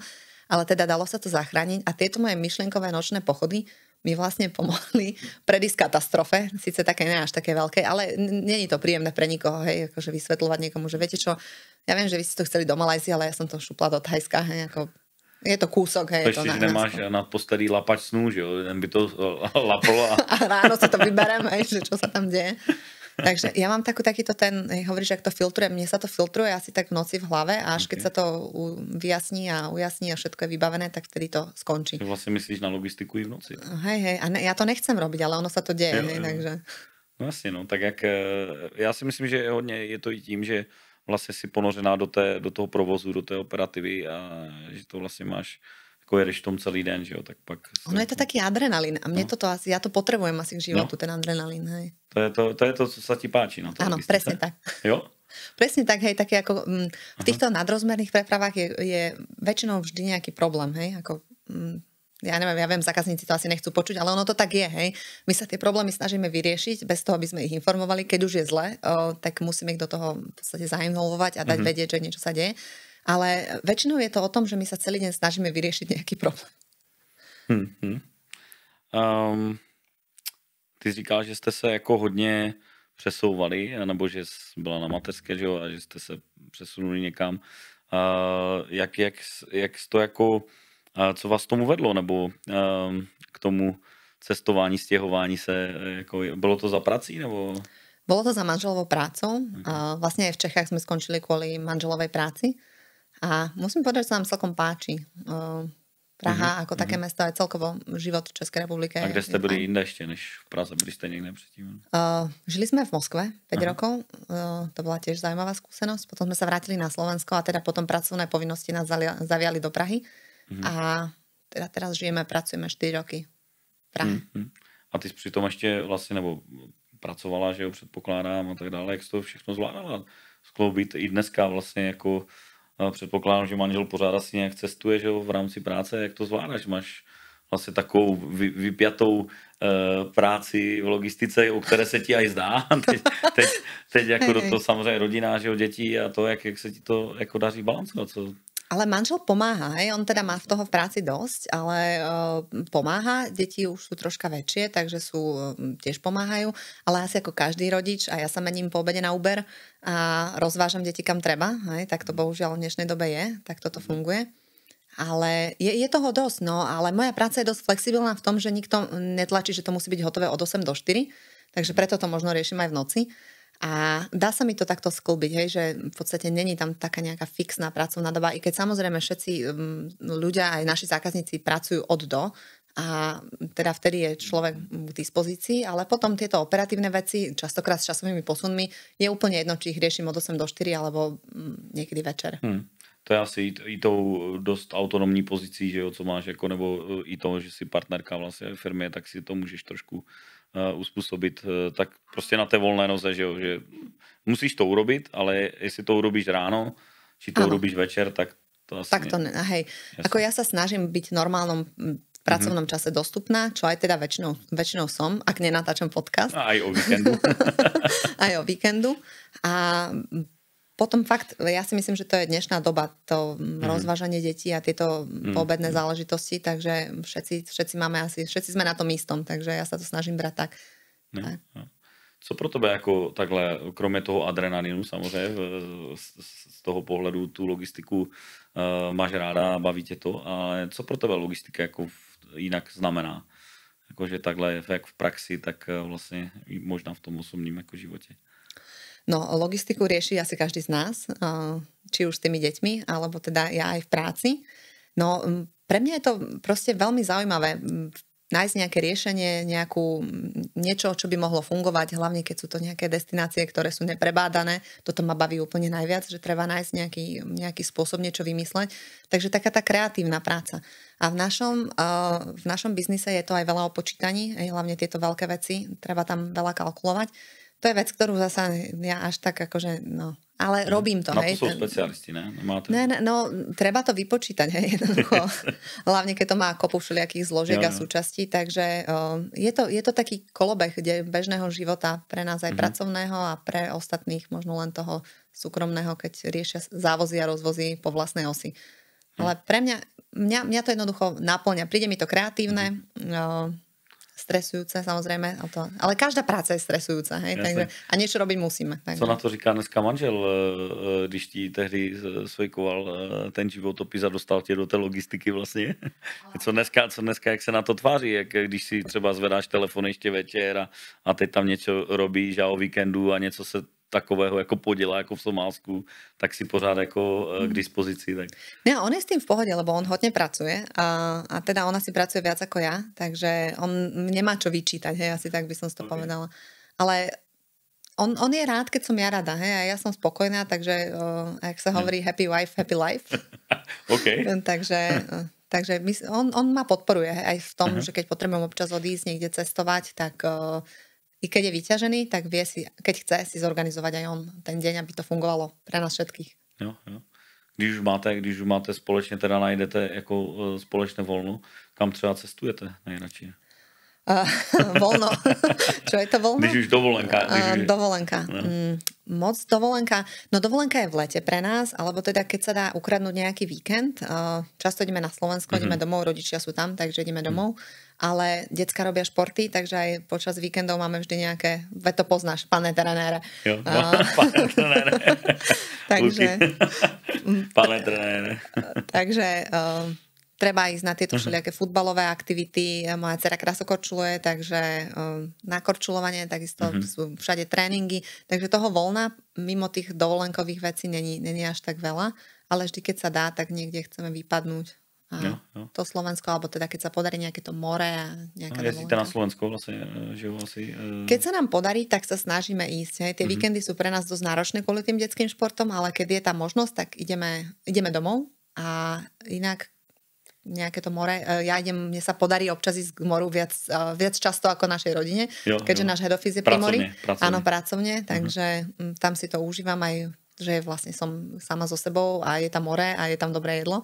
ale teda dalo sa to zachrániť a tieto moje myšlienkové nočné pochody mi vlastne pomohli predísť katastrofe, síce také ne až také veľké, ale nie je to príjemné pre nikoho, hej, akože vysvetľovať niekomu, že viete čo, ja viem, že vy ste to chceli do Malajzie, ale ja som to šupla do Thajska, hej, ako je to kúsok, hej. To ešte, že nemáš nad postelí lapač snů, že jo, ten by to lapol a ráno si to vyberem, hej, že čo sa tam deje. Takže ja mám takýto hovoríš, že ak to filtruje, mne sa to filtruje asi tak v noci v hlave a až keď sa to vyjasní a ujasní a všetko je vybavené, tak vtedy to skončí. Ty vlastne myslíš na logistiku i v noci. Hej, a ja to nechcem robiť, ale ono sa to deje, hej, takže... No jasně, no, tak jak, já si myslím, že hodně je to i tím, že vlastně si ponořená do toho provozu, do té operativy a že to vlastně máš, jako jedeš v tom celý den, že jo, tak pak... Ono je to taký adrenalín a mne toto asi, ja to potrebujem asi k životu, ten adrenalín, hej. To je to, co sa ti páči na to. Áno, presne tak. Jo? Presne tak, hej, také ako v týchto nadrozmerných prepravách je väčšinou vždy nejaký problém, hej, ako ja neviem, ja viem, zákazníci to asi nechcú počuť, ale ono to tak je, hej. My sa tie problémy snažíme vyriešiť bez toho, aby sme ich informovali. Keď už je zle, tak musíme ich do toho v podstate zainvolvovať a dať vedieť, že niečo sa deje. Ale väčšinou je to o tom, že my sa celý deň snažíme vyriešiť nejaký problém. Ty říkal, že jste se jako hodně přesouvali, nebo že jsi byla na mateřské, že jo, a že jste se přesunuli někam. Jak to jako, co vás tomu vedlo, nebo k tomu cestování, stěhování se, jako, bylo to za prací, nebo... Bolo to za manželovou prácou. Vlastne aj v Čechách sme skončili kvôli manželovej práci. A musím povedať, že sa nám celkom páči. Praha ako také mesto, aj celkovo život v Českej republike. A kde ste byli inde ešte, než v Praze? Byli ste niekde predtým? Žili sme v Moskve 5 rokov. To bola tiež zaujímavá skúsenosť. Potom sme sa vrátili na Slovensko a teda potom pracovné povinnosti nás zaviali do Prahy. A teda teraz žijeme, pracujeme 4 roky v Prahe. A ty jsi přitom ještě vlastně, nebo pracovala, že jo, předpokládám a tak dále, jak jsi to všechno zvládala skloubit i dneska vlastně jako předpokládám, že manžel pořád asi nějak cestuje, že jo, v rámci práce, jak to zvládáš? Máš vlastně takovou vypjatou práci v logistice, o které se ti aj zdá. Teď jako do toho samozřejmě rodina, že jo, děti a to, jak se ti to jako daří balancovat, co... Ale manžel pomáha, hej? On teda má toho v práci dosť, ale pomáha, deti už sú troška väčšie, takže tiež pomáhajú, ale asi ako každý rodič a ja sa mením po obede na Uber a rozvážam deti kam treba, hej? Tak to bohužiaľ v dnešnej dobe je, tak toto funguje. Ale je toho dosť, no, ale moja práca je dosť flexibilná v tom, že nikto netlačí, že to musí byť hotové od 8 do 4, takže preto to možno riešim aj v noci. A dá sa mi to takto sklbiť, hej, že v podstate není tam taká nejaká fixná pracovná doba, i keď samozrejme všetci ľudia, aj naši zákazníci pracujú od do a teda vtedy je človek k dispozícii, ale potom tieto operatívne veci, častokrát s časovými posunmi, je úplne jedno, či ich riešim od 8 do 4 alebo niekedy večer. To je asi i tou dost autonomní pozicí, že jo, co máš, jako, nebo i to, že si partnerka vlastně v firmě, tak si to můžeš trošku uspůsobit tak prostě na té volné noze, že jo, že musíš to urobit, ale jestli to urobíš ráno, či to urobíš večer, tak to asi tak to ne, hej. Jasne. Ako ja sa snažím byť v normálnom pracovnom čase dostupná, čo aj teda väčšinou som, ak nenatáčam podcast. A aj o víkendu. Aj o víkendu. A potom fakt, ja si myslím, že to je dnešná doba, to rozvážanie detí a tieto poobedné záležitosti, takže všetci sme na tom istom, takže ja sa to snažím brať tak. Tak. Co pro tebe jako takhle, kromě toho adrenalinu samozřejmě, z toho pohledu tu logistiku máš ráda, baví tě to, ale co pro tebe logistika jako jinak znamená? Jakože takhle jak v praxi, tak vlastně možná v tom osobním jako životě. No, logistiku rieši asi každý z nás, či už s tými deťmi, alebo teda ja aj v práci. No, pre mňa je to proste veľmi zaujímavé nájsť nejaké riešenie, niečo, čo by mohlo fungovať, hlavne keď sú to nejaké destinácie, ktoré sú neprebádané. Toto ma baví úplne najviac, že treba nájsť nejaký spôsob niečo vymysleť. Takže taká tá kreatívna práca. A v našom biznise je to aj veľa o počítaní, hlavne tieto veľké veci, treba tam veľa kalkulovať. To je vec, ktorú zasa ja až tak akože, ale robím to. Na hej. to sú specialisti, ne? No, treba to vypočítať, hej, jednoducho. Hlavne, keď to má kopu všelijakých zložiek a súčastí, takže je to taký kolobeh bežného života pre nás aj pracovného a pre ostatných možno len toho súkromného, keď riešia závozy a rozvozy po vlastnej osi. Ale pre mňa to jednoducho naplňa. Príde mi to kreatívne, stresujúce samozrejme, ale každá práca je stresujúca, hej, takže, a niečo robiť musíme. Takže. Co na to říká dneska manžel, když ti tehdy svojkoval ten životopis a dostal tě do té logistiky vlastně? Co dneska, jak se na to tváří, jak když si třeba zvedáš telefon ještě večer a teď tam něco robíš a o víkendu a něco se takového jako podělá jako v Somálsku, tak si pořád jako k dispozici. Tak. No, on je s tým v pohode, lebo on hodne pracuje a teda ona si pracuje viac ako ja, takže on nemá čo vyčítať, hej, asi tak by som si to povedala. Ale on je rád, keď som ja rada, hej, a ja som spokojná, takže jak sa hovorí happy wife, happy life. Okay. takže on ma podporuje aj v tom, že keď potrebujem občas odísť niekde cestovať, tak i keď je vyťažený, tak vie si, keď chce si zorganizovať aj on ten deň, aby to fungovalo pre nás všetkých. Jo. Když už máte společně, teda najdete jako společné volno, kam třeba cestujete nejradši? Voľno. Čo je to voľno? Když už dovolenka. Dovolenka. No. Moc dovolenka. No dovolenka je v lete pre nás, alebo teda keď sa dá ukradnúť nejaký víkend. Často ideme na Slovensko, ideme domov, rodičia sú tam, takže ideme domov. Ale decka robia športy, takže aj počas víkendov máme vždy nejaké, to poznáš, pane trenére. Jo, pane trenére. Takže... Pane trenére. Takže... treba ísť na tieto všelijaké futbalové aktivity. Moja dcera krasokorčuluje, takže na korčulovanie takisto sú všade tréningy. Takže toho voľna mimo tých dovolenkových vecí není až tak veľa, ale vždy, keď sa dá, tak niekde chceme vypadnúť. A to Slovensko, alebo teda keď sa podarí nejaké to more a nejaká dovolenka. Jezdíte na Slovensko vlastne, že asi... Keď sa nám podarí, tak sa snažíme ísť. Hej. Tie víkendy sú pre nás dosť náročné kvôli tým detským športom, ale keď je tá možnosť, tak ideme domov a inak nejaké to more. Mne sa podarí občas ísť k moru viac často ako našej rodine, keďže náš head office je pri mori. Áno, pracovne, takže tam si to užívam aj, že vlastne som sama so sebou a je tam more a je tam dobré jedlo.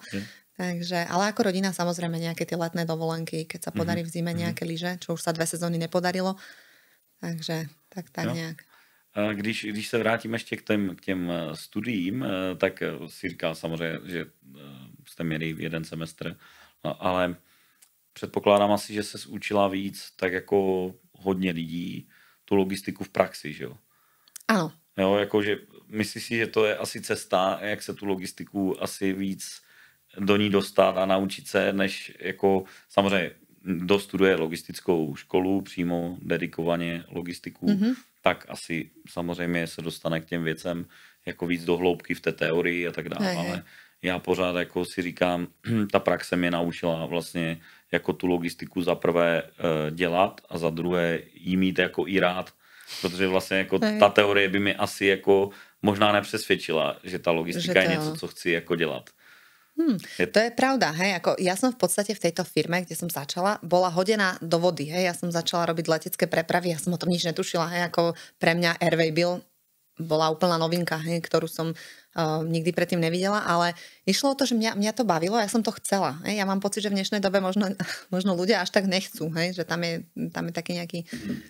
Takže, ale ako rodina samozrejme nejaké tie letné dovolenky, keď sa podarí v zime nejaké lyže, čo už sa 2 sezóny nepodarilo. Takže tak nejak. Když se vrátím ještě k těm studiím, tak si říkal samozřejmě, že jste měli jeden semestr, ale předpokládám asi, že se učila víc, tak jako hodně lidí, tu logistiku v praxi, že jo? Ano. Jo, jakože myslíš si, že to je asi cesta, jak se tu logistiku asi víc do ní dostat a naučit se, než jako samozřejmě dostuduje logistickou školu, přímo dedikovaně logistiku, tak asi samozřejmě se dostane k těm věcem jako víc do hloubky v té teorii a tak dále, ale já pořád jako si říkám, ta praxe mě naučila vlastně jako tu logistiku za prvé dělat a za druhé jí mít jako i rád, protože vlastně jako ta teorie by mi asi jako možná nepřesvědčila, že ta logistika je něco, co chci jako dělat. To je pravda, hej, ako ja som v podstate v tejto firme, kde som začala, bola hodená do vody, hej, ja som začala robiť letecké prepravy, ja som o tom nič netušila, hej, ako pre mňa Airway Bill bola úplná novinka, hej, ktorú som nikdy predtým nevidela, ale išlo o to, že mňa to bavilo a ja som to chcela, hej, ja mám pocit, že v dnešnej dobe možno ľudia až tak nechcú, hej, že tam je taký nejaký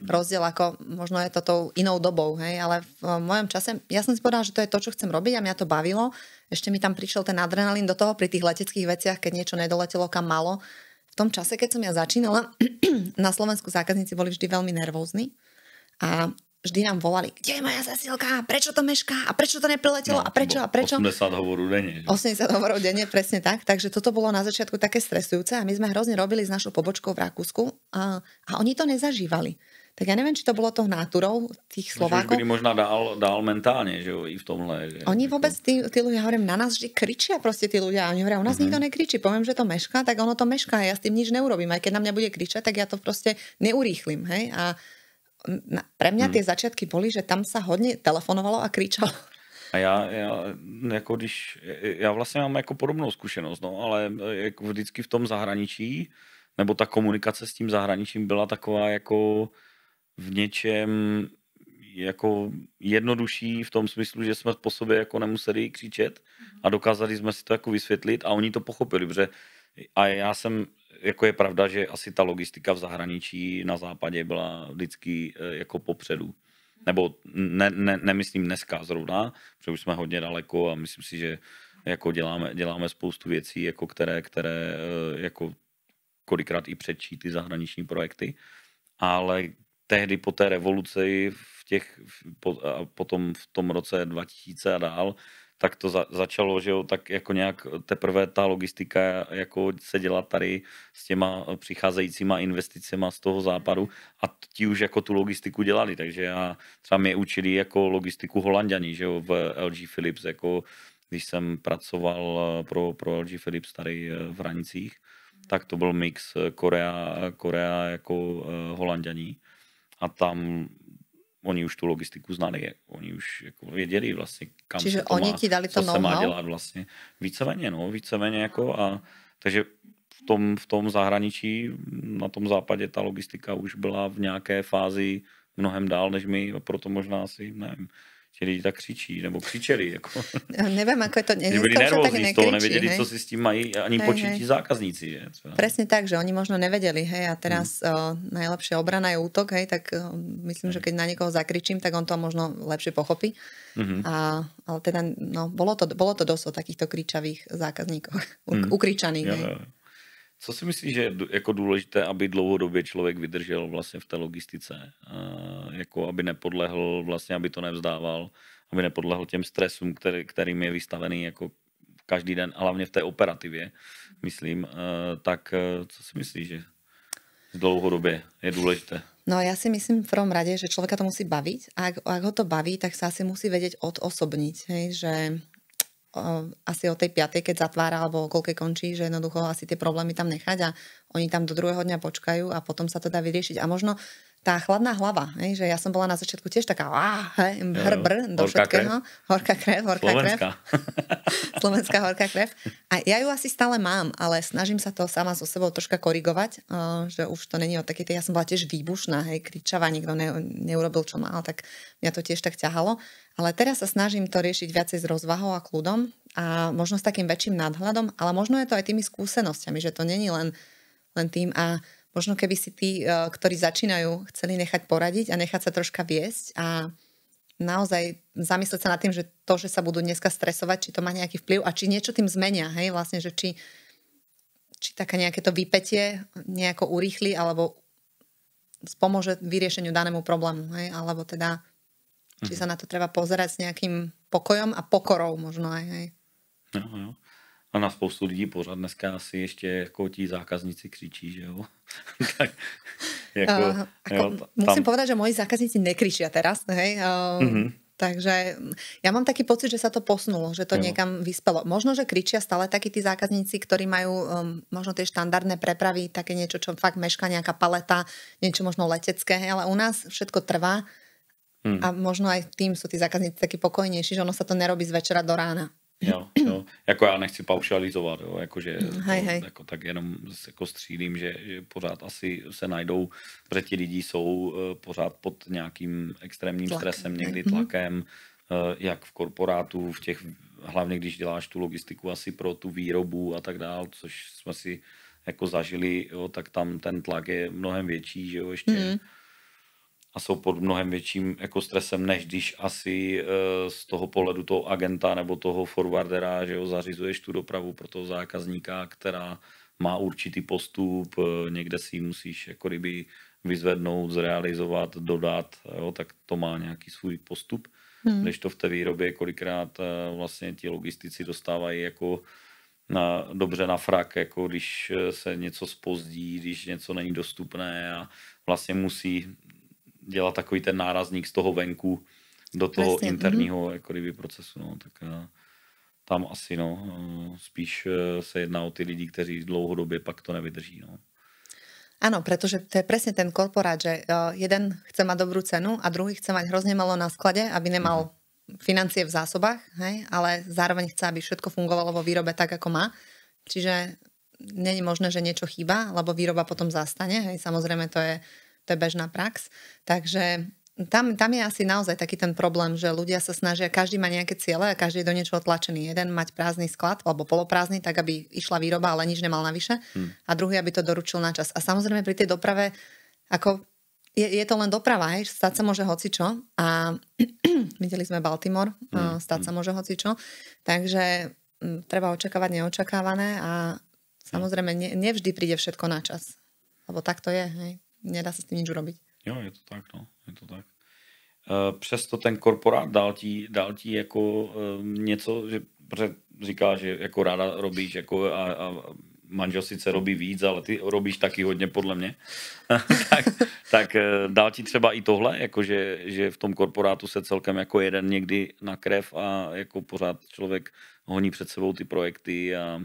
rozdiel, ako možno je to tou inou dobou, hej, ale v mojom čase, ja som si povedala, že to je to, čo chcem robiť a mňa to bavilo. Ešte mi tam prišiel ten adrenalín do toho pri tých leteckých veciach, keď niečo nedoletelo kam malo. V tom čase, keď som ja začínala, na Slovensku zákazníci boli vždy veľmi nervózni a vždy nám volali, kde je moja zasielka, prečo to mešká a prečo to nepriletelo a prečo. 80 hovorov denne. 80 hovorov denne, presne tak. Takže toto bolo na začiatku také stresujúce a my sme hrozne robili s našou pobočkou v Rakúsku a oni to nezažívali. Tak ja neviem, či to bolo tou náturou tých Slovákov. Byli možná dál mentálne, že jo, i v tomhle. Že oni vôbec, tí ľudia, hovorím, na nás vždy kričia proste tí ľudia. Oni hovoria, u nás nikto nekričí, poviem, že to mešká, tak ono to mešká, ja s tým nič neurobím. Aj keď na mňa bude kričať, tak ja to proste neurýchlim, hej. A pre mňa tie začiatky boli, že tam sa hodne telefonovalo a kričalo. A já vlastně mám jako podobnou zkušenost, no, ale jako vždycky v tom zahraničí, nebo ta komunikace s tím zahraničím byla taková jako v něčem jako jednodušší v tom smyslu, že jsme po sobě jako nemuseli křičet a dokázali jsme si to jako vysvětlit a oni to pochopili, protože a já jsem, jako je pravda, že asi ta logistika v zahraničí na západě byla vždycky jako popředu. Nebo nemyslím dneska zrovna, protože už jsme hodně daleko a myslím si, že jako děláme spoustu věcí, jako které jako kolikrát i předčí ty zahraniční projekty, ale tehdy po té revoluci potom v tom roce 2000 a dál, tak to začalo, že jo, tak jako nějak teprve ta logistika jako se dělat tady s těma přicházejícíma investicema z toho západu a ti už jako tu logistiku dělali, takže já třeba mě učili jako logistiku Holanďani, že jo, v LG Philips, jako když jsem pracoval pro LG Philips tady v Hranicích, tak to byl mix Korea jako Holanďani a tam oni už tu logistiku znali, oni už jako věděli vlastně, kam Čiže se to oni má, ti dali to co se má know-how? dělat vlastně. Víceméně jako a takže v tom zahraničí, na tom západě ta logistika už byla v nějaké fázi mnohem dál než my, a proto možná asi, nevím, že lidi tak křičí, nebo křičeli. Jako. Neviem, ako je to... Že byli nervózní z toho, nevěděli, co si s tím mají ani počítí zákazníci. Že? Presne tak, že oni možno nevedeli, hej, a teraz najlepšia obrana je útok, hej, tak myslím, že keď na niekoho zakričím, tak on to možno lepšie pochopí. Ale teda, no, bolo to dosť o takýchto kričavých zákazníkoch, ukričaných, hej. Co si myslíš, že je jako důležité, aby dlouhodobě člověk vydržel vlastně v té logistice? Jako aby nepodlehl, vlastně aby to nevzdával, aby nepodlehl těm stresům, kterým je vystavený jako každý den, a hlavně v té operativě, myslím. Tak co si myslíš, že dlouhodobě je důležité? No ja si myslím v prvom rade, že človeka to musí baviť a ak ho to baví, tak sa asi musí vedieť odosobniť, hej, že asi o tej 5, keď zatvára alebo o koľkej končí, že jednoducho asi tie problémy tam nechať a oni tam do druhého dňa počkajú a potom sa to dá vyriešiť. A možno tá chladná hlava, že ja som bola na začiatku tiež taká br do všetkého. Horká krev. Slovenská horká krev. A ja ju asi stále mám, ale snažím sa to sama so sebou troška korigovať, že už to není o takej, ja som bola tiež výbušná, kričava, nikto neurobil, čo mal, tak mňa to tiež tak ťahalo. Ale teraz sa snažím to riešiť viacej s rozvahou a kľudom a možno s takým väčším nadhľadom, ale možno je to aj tými skúsenosťami, že to není len tým a možno keby si tí, ktorí začínajú, chceli nechať poradiť a nechať sa troška viesť a naozaj zamyslieť sa nad tým, že to, že sa budú dneska stresovať, či to má nejaký vplyv a či niečo tým zmenia, hej, vlastne, že či také nejaké to vypätie nejako urýchli alebo spomôže vyriešeniu danému problému, hej, alebo teda či sa na to treba pozerať s nejakým pokojom a pokorou možno aj, hej. Jo. A na spoustu lidí pořád dneska asi ještě jako ti zákazníci křičí, že jo? Tak, musím povedať, že moji zákazníci nekričia teraz, hej? Takže ja mám taký pocit, že sa to posunulo, že to niekam vyspelo. Možno, že kričia stále takí tí zákazníci, ktorí majú možno tie štandardné prepravy, také niečo, čo fakt mešká, nejaká paleta, niečo možno letecké, hej? Ale u nás všetko trvá a možno aj tým sú tí zákazníci takí pokojnejší, že ono sa to nerobí z večera do rána. Jo. Jako já nechci paušalizovat, jo, jakože jako tak jenom jako střílím, že pořád asi se najdou, protože ti lidi jsou pořád pod nějakým extrémním stresem, někdy tlakem, jak v korporátu, hlavně když děláš tu logistiku asi pro tu výrobu a tak dál, což jsme si jako zažili, jo, tak tam ten tlak je mnohem větší, že jo, ještě. A jsou pod mnohem větším jako stresem, než když asi z toho pohledu toho agenta nebo toho forwardera, že jo, zařizuješ tu dopravu pro toho zákazníka, která má určitý postup, někde si ji musíš jako kdyby vyzvednout, zrealizovat, dodat, jo, tak to má nějaký svůj postup. Když to v té výrobě kolikrát vlastně ti logistici dostávají jako dobře na frak, jako když se něco zpozdí, když něco není dostupné a vlastně musí dělat takový ten nárazník z toho venku do toho interního jako kdyby procesu. No. Tak tam asi spíš se jedná o ty lidi, kteří dlouhodobě pak to nevydrží. No. Áno, pretože to je presne ten korporát, že jeden chce mať dobrú cenu a druhý chce mať hrozne malo na sklade, aby nemal financie v zásobách, hej, ale zároveň chce, aby všetko fungovalo vo výrobe tak, ako má. Čiže nie je možné, že niečo chýba, lebo výroba potom zastane. Hej, samozrejme to je bežná prax. Takže tam je asi naozaj taký ten problém, že ľudia sa snažia, každý má nejaké ciele a každý je do niečoho tlačený. Jeden mať prázdny sklad, alebo poloprázdny, tak aby išla výroba, ale nič nemal navyše. A druhý, aby to doručil na čas. A samozrejme pri tej doprave, ako je to len doprava, hej, stať sa môže hocičo. A videli sme Baltimore, stať sa môže hocičo. Takže treba očakávať neočakávané a samozrejme nevždy príde všetko na čas. Lebo tak to je, hej. Nedá sa s tým nič urobiť. Jo, je to tak, no. Je to tak. Přesto ten korporát dal ti jako něco, že, protože říkáš, že jako ráda robíš jako a manžel sice robí víc, ale ty robíš taky hodně podle mě. tak dal ti třeba i tohle, jako že v tom korporátu se celkem jako jeden někdy na krev a jako pořád člověk honí před sebou ty projekty a...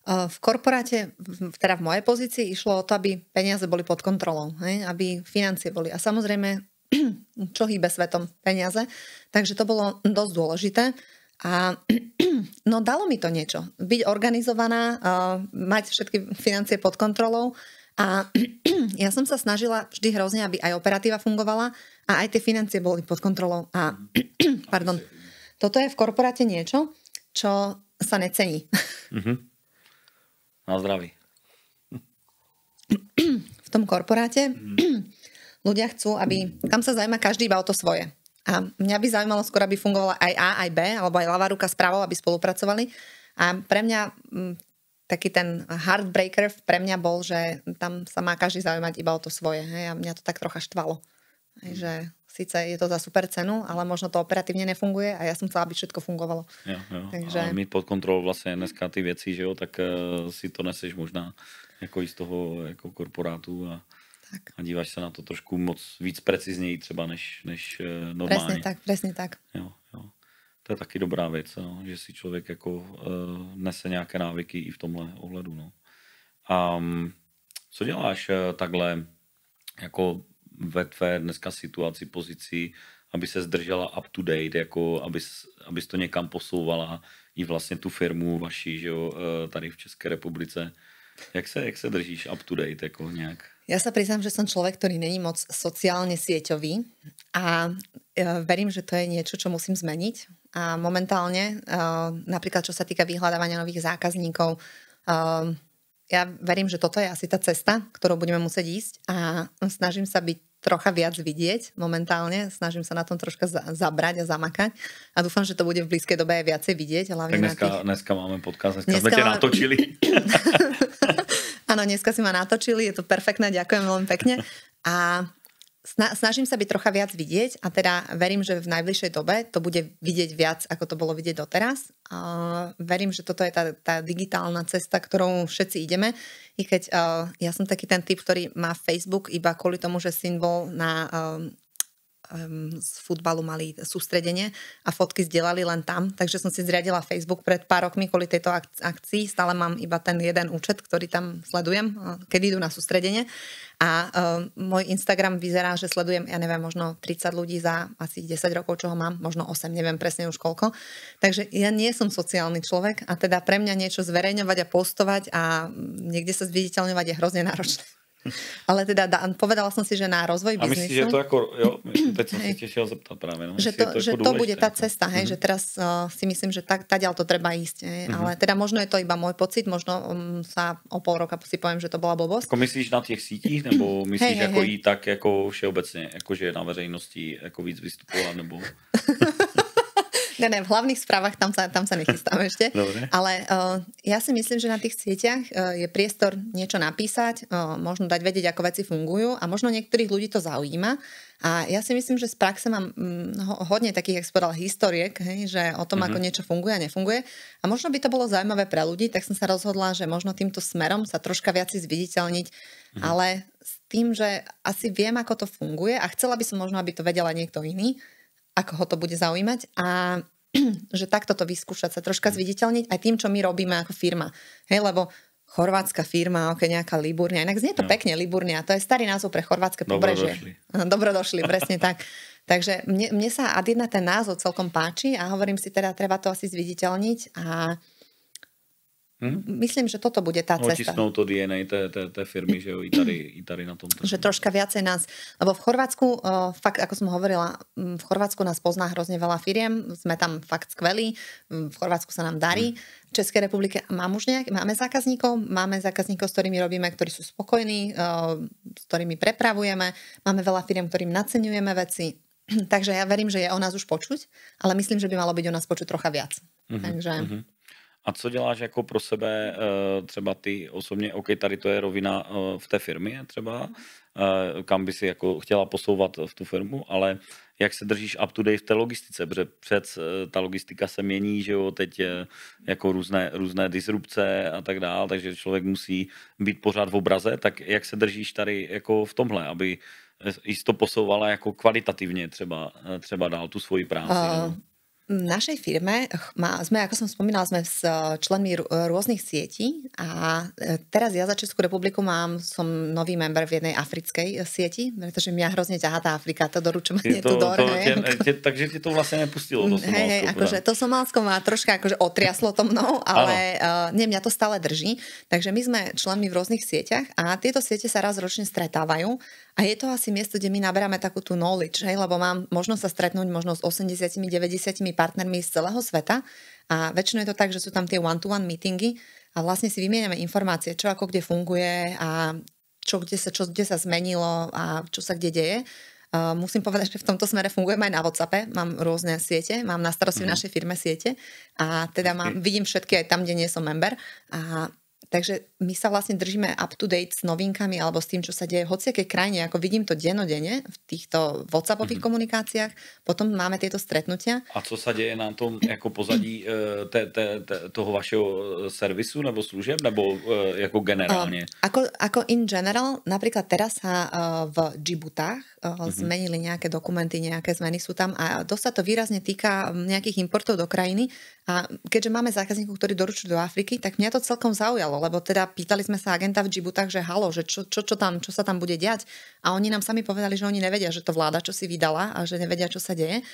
V korporáte, teda v mojej pozícii, išlo o to, aby peniaze boli pod kontrolou, hej? Aby financie boli. A samozrejme, čo hýbe svetom? Peniaze. Takže to bolo dosť dôležité. A no dalo mi to niečo. Byť organizovaná, mať všetky financie pod kontrolou. A ja som sa snažila vždy hrozne, aby aj operatíva fungovala a aj tie financie boli pod kontrolou. A pardon, toto je v korporáte niečo, čo sa necení. Na zdraví. V tom korporáte ľudia chcú, aby... Tam sa zaujíma každý iba o to svoje. A mňa by zaujímalo skôr, aby fungovala aj A, aj B, alebo aj ľavá ruka s pravou, aby spolupracovali. A pre mňa taký ten heartbreaker pre mňa bol, že tam sa má každý zaujímať iba o to svoje. Hej? A mňa to tak trocha štvalo. Hej, že síce je to za super cenu, ale možno to operatívne nefunguje a ja som chcela, aby všetko fungovalo. Jo. Takže... A mít pod kontrolou vlastně dneska ty věci, že jo, tak si to neseš možná jako i z toho jako korporátu a díváš se na to trošku moc víc precizněji třeba než normálně. Presne tak. Jo. To je taky dobrá věc, no, že si člověk jako nese nějaké návyky i v tomhle ohledu. No. A co děláš takhle jako ve tvé dneska situaci, pozici, aby se zdržela up to date, jako abys to někam posouvala i vlastně tu firmu vaši, že jo, tady v České republice. Jak se držíš up to date jako nějak? Ja sa priznám, že som človek, ktorý není moc sociálne sieťový a verím, že to je niečo, čo musím zmeniť. A momentálne, napríklad čo sa týka vyhľadávania nových zákazníkov, ja verím, že toto je asi tá cesta, ktorou budeme musieť ísť a snažím sa byť trocha viac vidieť momentálne, snažím sa na tom troška zabrať a zamakať a dúfam, že to bude v blízkej dobe aj viacej vidieť. Tak dneska máme podcast, dneska sme ťa natočili. Áno, dneska si ma natočili, je to perfektné, ďakujem veľmi pekne a snažím sa byť trocha viac vidieť a teda verím, že v najbližšej dobe to bude vidieť viac, ako to bolo vidieť doteraz. Verím, že toto je tá digitálna cesta, ktorou všetci ideme. I keď ja som taký ten typ, ktorý má Facebook iba kvôli tomu, že syn bol z futbalu mali sústredenie a fotky zdieľali len tam, takže som si zriadila Facebook pred pár rokmi kvôli tejto akcii. Stále mám iba ten jeden účet, ktorý tam sledujem, keď idú na sústredenie a môj Instagram vyzerá, že sledujem, ja neviem, možno 30 ľudí za asi 10 rokov, čo ho mám, možno 8, neviem presne už koľko. Takže ja nie som sociálny človek a teda pre mňa niečo zverejňovať a postovať a niekde sa zviditeľňovať je hrozne náročné. Ale teda povedala som si, že na rozvoj biznisu... A myslíš, že to ako... Jo, teď som si tiež zeptal práve. No, že to bude tá cesta, hej, že teraz si myslím, že taďaľ to treba ísť. Ale teda možno je to iba môj pocit, možno sa o pol roka si poviem, že to bola blbosť. Ako myslíš na těch sítích, nebo myslíš jako jít tak jako všeobecně, jakože na veřejnosti jako víc vystupovat, nebo... Ne, v hlavných správach tam sa nechystám ešte. Dobre. Ale ja si myslím, že na tých sieťach je priestor niečo napísať, možno dať vedieť, ako veci fungujú a možno niektorých ľudí to zaujíma. A ja si myslím, že z praxe mám hodne takých, jak si povedal, historiek, hej, že o tom, ako niečo funguje a nefunguje. A možno by to bolo zaujímavé pre ľudí, tak som sa rozhodla, že možno týmto smerom sa troška viac zviditeľniť, ale s tým, že asi viem, ako to funguje a chcela by som možno, aby to vedela niekto iný, ako ho to bude zaujímať a že takto to vyskúšať sa troška zviditeľniť aj tým, čo my robíme ako firma. Hej, lebo chorvátska firma, nejaká Liburnia, inak znie to pekne Liburnia, to je starý názov pre chorvátske pobrežie. Dobrodošli, presne tak. Takže mne sa ad jedna ten názov celkom páči a hovorím si teda, treba to asi zviditeľniť a Myslím, že toto bude tá cesta. Otisnou to DNA té firmy, že jo, i tady na tom. Že troška viacej nás, lebo v Chorvátsku, fakt, ako som hovorila, v Chorvátsku nás pozná hrozne veľa firiem, sme tam fakt skvelí, v Chorvátsku sa nám darí. V Českej republike máme zákazníkov, s ktorými robíme, ktorí sú spokojní, s ktorými prepravujeme, máme veľa firiem, ktorým naceňujeme veci. Takže ja verím, že je o nás už počuť, ale myslím, že by malo byť o nás počuť trocha viac. Takže... A co děláš jako pro sebe, třeba ty osobně, OK, tady to je rovina v té firmě třeba, kam by si jako chtěla posouvat v tu firmu, ale jak se držíš up to date v té logistice, protože ta logistika se mění, že jo, teď jako různé disrupce a tak dál, takže člověk musí být pořád v obraze, tak jak se držíš tady jako v tomhle, aby jsi to posouvala jako kvalitativně třeba dál tu svoji práci? V našej firme sme, ako som spomínala, sme s členmi rôznych sietí a teraz ja za Českú republiku som nový member v jednej africkej sieti, pretože mňa hrozne ťahá tá Afrika, to doručovanie tu do Takže ti to vlastne nepustilo do Somálsko. Hej, akože to Somálsko ma troška akože otriaslo to mnou, ale nie, mňa to stále drží. Takže my sme členmi v rôznych sieťach a tieto siete sa raz ročne stretávajú a je to asi miesto, kde my naberáme takú tú knowledge, hej, lebo mám možnosť sa stretnúť možno s 80-90 partnermi z celého sveta a väčšinou je to tak, že sú tam tie one-to-one meetingy a vlastne si vymieňame informácie, čo ako kde funguje a kde sa zmenilo a čo sa kde deje. Musím povedať, že v tomto smere fungujem aj na WhatsAppe, mám rôzne siete, mám na starosti v našej firme siete a teda vidím všetky aj tam, kde nie som member a takže my sa vlastne držíme up to date s novinkami alebo s tým, čo sa deje v hociakej krajine, ako vidím to dennodenne v týchto WhatsAppových komunikáciách, potom máme tieto stretnutia. A co sa deje na tom jako pozadí toho vašeho servisu nebo služeb, nebo jako generálne? Ako in general, napríklad teraz sa v Džibutách zmenili nejaké dokumenty, nejaké zmeny sú tam a dosť sa to výrazne týka nejakých importov do krajiny a keďže máme zákazníkov, ktorí doručujú do Afriky, tak mňa to celkom zaujalo, lebo teda pýtali sme sa agenta v Džibutách, že halo, že čo sa tam bude diať a oni nám sami povedali, že oni nevedia, že to vláda čo si vydala a že nevedia, čo sa deje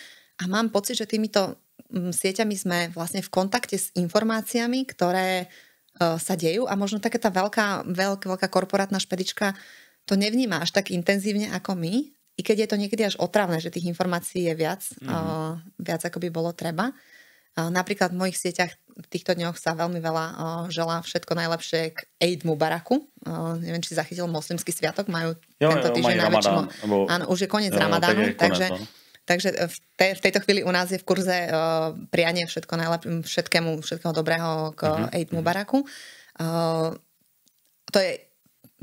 a mám pocit, že týmito sieťami sme vlastne v kontakte s informáciami, ktoré sa dejú a možno taká tá veľká korporátna špedička to nevníma až tak intenzívne ako my, i keď je to niekedy až otravné, že tých informácií je viac ako by bolo treba. Napríklad v mojich sieťach v týchto dňoch sa veľmi veľa želá všetko najlepšie k Eid Mubaraku. Neviem, či zachytil moslimský sviatok, majú tento týždeň najväčší. Áno, už je koniec Ramadánu, takže v tejto chvíli u nás je v kurze prianie všetkému dobrého k Eid Mubaraku. To je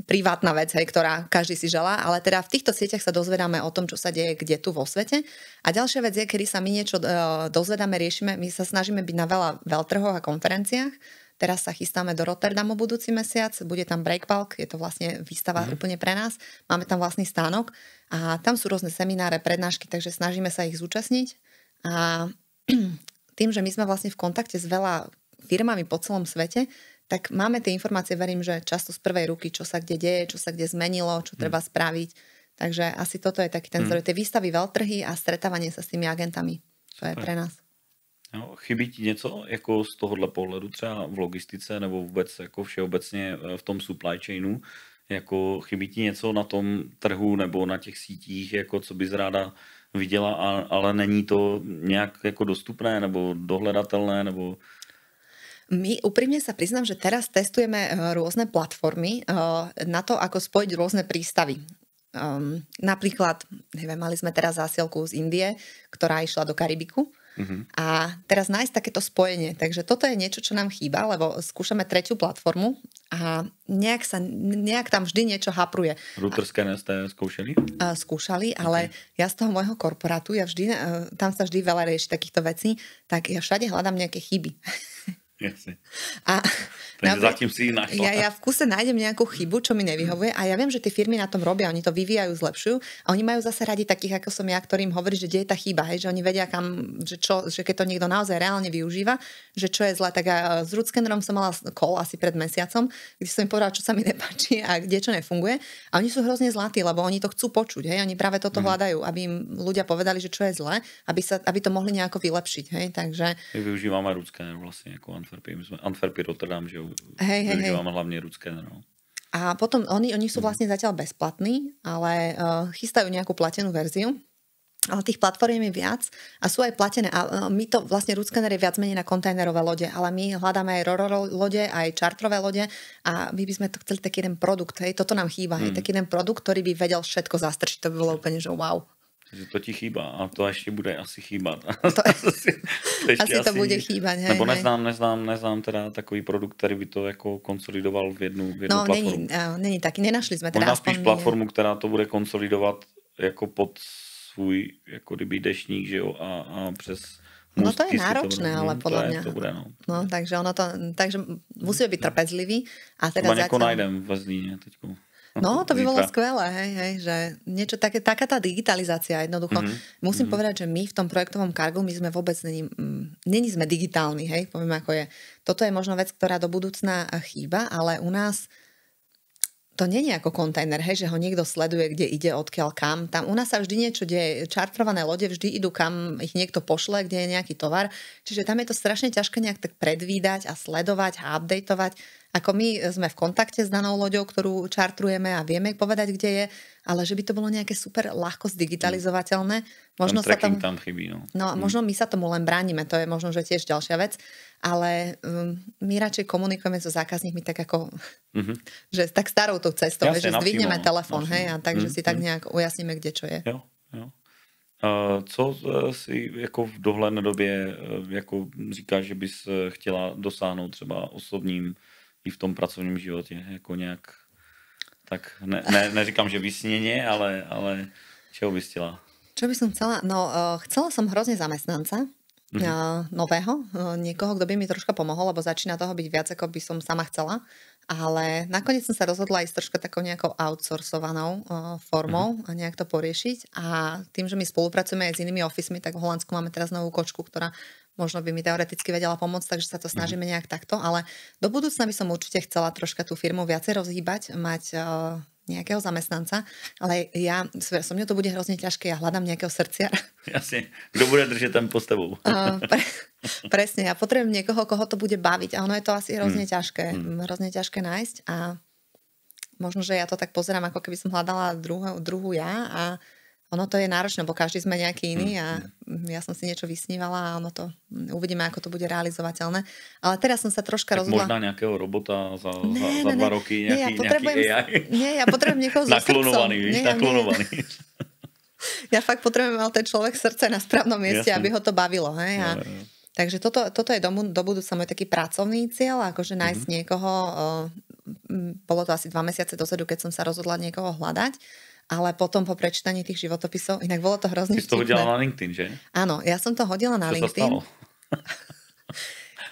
privátna vec, hej, ktorá každý si želá, ale teda v týchto sieťach sa dozvedáme o tom, čo sa deje kde tu vo svete. A ďalšia vec je, kedy sa my niečo dozvedáme, riešime, my sa snažíme byť na veľa veľtrhoch a konferenciách. Teraz sa chystáme do Rotterdamu budúci mesiac, bude tam Breakbulk, je to vlastne výstava úplne pre nás. Máme tam vlastný stánok a tam sú rôzne semináre, prednášky, takže snažíme sa ich zúčastniť. A tým, že my sme vlastne v kontakte s veľa firmami po celom svete, tak máme tie informácie, verím, že často z prvej ruky, čo sa kde deje, čo sa kde zmenilo, čo treba spraviť. Takže asi toto je taký ten zdroj. Tie výstavy, veľtrhy a stretávanie sa s tými agentami. To je pre nás. No, chybí ti něco jako z tohohle pohledu třeba v logistice nebo vůbec jako všeobecně v tom supply chainu? Jako chybí ti něco na tom trhu nebo na těch sítích, jako co bys ráda viděla, ale není to nějak jako dostupné nebo dohledatelné nebo... My úprimne sa priznám, že teraz testujeme rôzne platformy na to, ako spojiť rôzne prístavy. Napríklad, mali sme teraz zásielku z Indie, ktorá išla do Karibiku a teraz nájsť takéto spojenie. Takže toto je niečo, čo nám chýba, lebo skúšame tretiu platformu a nejak tam vždy niečo hapruje. Router scanner ste skúšali? Skúšali, ale ja z toho môjho korporátu, tam sa vždy veľa rieši takýchto vecí, tak ja všade hľadám nejaké chyby. Jasne. Zatím si ich našla. Ja v kuse nájdem nejakú chybu, čo mi nevyhovuje a ja viem, že tie firmy na tom robia, oni to vyvíjajú, zlepšujú a oni majú zase radi takých, ako som ja, ktorým hovorí, že kde je tá chyba, hej, že oni vedia že keď to niekto naozaj reálne využíva, že čo je zle. Tak ja s Rootscannerom som mala call asi pred mesiacom, kde som im povedala, čo sa mi nepáči a kde čo nefunguje a oni sú hrozne zlatí, lebo oni to chcú počuť, hej, oni práve toto hľadajú, aby im ľudia povedali, že čo je zle, aby to mohli nejako vylepšiť, hej, takže... My využívame Rootscanner vlastne ako Antwerpy. My sme Antwerpy, Rotterdam, že Hej. využívame hlavne RootScanner. No. A potom oni sú vlastne zatiaľ bezplatní, ale chystajú nejakú platenú verziu. Ale tých platform je viac a sú aj platené. A my to vlastne RootScanner je viac menej na kontajnerové lode, ale my hľadáme aj roro lode, aj čartrové lode a my by sme to chceli taký jeden produkt. Hej, toto nám chýba. Hej, taký jeden produkt, ktorý by vedel všetko zastrčiť. To by bolo úplne, že wow. Takže to ti chýba a to ešte bude asi chýbať. Asi to bude chýbať. Hej, nebo neznám teda takový produkt, ktorý by to jako konsolidoval v jednu platformu. Není taký. Nenašli sme Možná teda spíš platformu, která to bude konsolidovat jako pod svůj jako kdyby dešník, že jo, a přes... No to je náročné, ale podľa mňa. To bude, no. No, takže musíme byť trpezliví. A teda zatiaľ... nájdem ve Zlíne teďko. No, to by bolo skvelé, hej, že niečo také, taká tá digitalizácia jednoducho. Musím povedať, že my v tom projektovom Cargu, my sme vôbec není sme digitálni, hej, poviem ako je. Toto je možno vec, ktorá do budúcna chýba, ale u nás to nie je ako kontajner, hej, že ho niekto sleduje, kde ide, odkiaľ kam. Tam u nás sa vždy niečo deje. Čartrované lode vždy idú, kam ich niekto pošle, kde je nejaký tovar. Čiže tam je to strašne ťažké nejak tak predvídať a sledovať a updateovať. Ako my sme v kontakte s danou loďou, ktorú čartrujeme a vieme povedať, kde je, ale že by to bolo nejaké super ľahko zdigitalizovateľné. Možno sa tam chybí. No, možno my sa tomu len bránime, to je možno, že tiež ďalšia vec, ale my radšej komunikujeme so zákazníkmi tak ako, že tak starou tou cestou, že zdvihneme telefón, hej, a takže si tak nejak ujasníme, kde čo je. Jo. Co si jako v dohledné době jako říkáš, že bys chtěla dosáhnout třeba osobním i v tom pracovním životě, jako nějak, tak neříkám, že vysněně, ale čeho bys chtěla? Čo by som chcela? No, chcela som hrozne zamestnanca nového, niekoho, kto by mi troška pomohol, lebo začína toho byť viac, ako by som sama chcela. Ale nakoniec som sa rozhodla ísť troška takou nejakou outsourcovanou formou a nejak to poriešiť. A tým, že my spolupracujeme aj s inými office-mi, tak v Holandsku máme teraz novú kočku, ktorá možno by mi teoreticky vedela pomôcť, takže sa to snažíme nejak takto. Ale do budúcna by som určite chcela troška tú firmu viacej rozhýbať, mať nejakého zamestnanca, ale so mňou to bude hrozne ťažké, ja hľadám nejakého srdciara. Jasne, kto bude držať tam pod tebou. Presne, ja potrebujem niekoho, koho to bude baviť a ono je to asi hrozne ťažké nájsť a možno, že ja to tak pozerám, ako keby som hľadala druhú ja a ono to je náročné, bo každý sme nejaký iný a ja som si niečo vysnívala a ono to, uvidíme, ako to bude realizovateľné. Ale teraz som sa troška rozhodla... Možná nejakého robota za 2 roky, nejaký AI. Nie, ja potrebujem niekoho so srdcom. Naklonovaný. Ja fakt potrebujem mal ten človek srdce na správnom mieste, aby ho to bavilo. Hej? A takže toto je do budúca môj taký pracovný cieľ, akože nájsť niekoho, bolo to asi 2 mesiace dozadu, keď som sa rozhodla niekoho hľadať, ale potom po prečítaní tých životopisov, inak bolo to hrozne vtipné. Si to hodila na LinkedIn, že? Áno, ja som to hodila na LinkedIn. Čo sa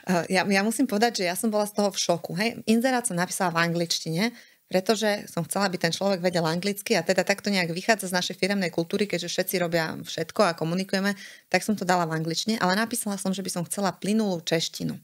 stalo? Ja musím povedať, že ja som bola z toho v šoku. Hej? Inzerát som napísala v angličtine, pretože som chcela, aby ten človek vedel anglicky a teda takto nejak vychádza z našej firemnej kultúry, keďže všetci robia všetko a komunikujeme, tak som to dala v angličtine, ale napísala som, že by som chcela plynulú češtinu.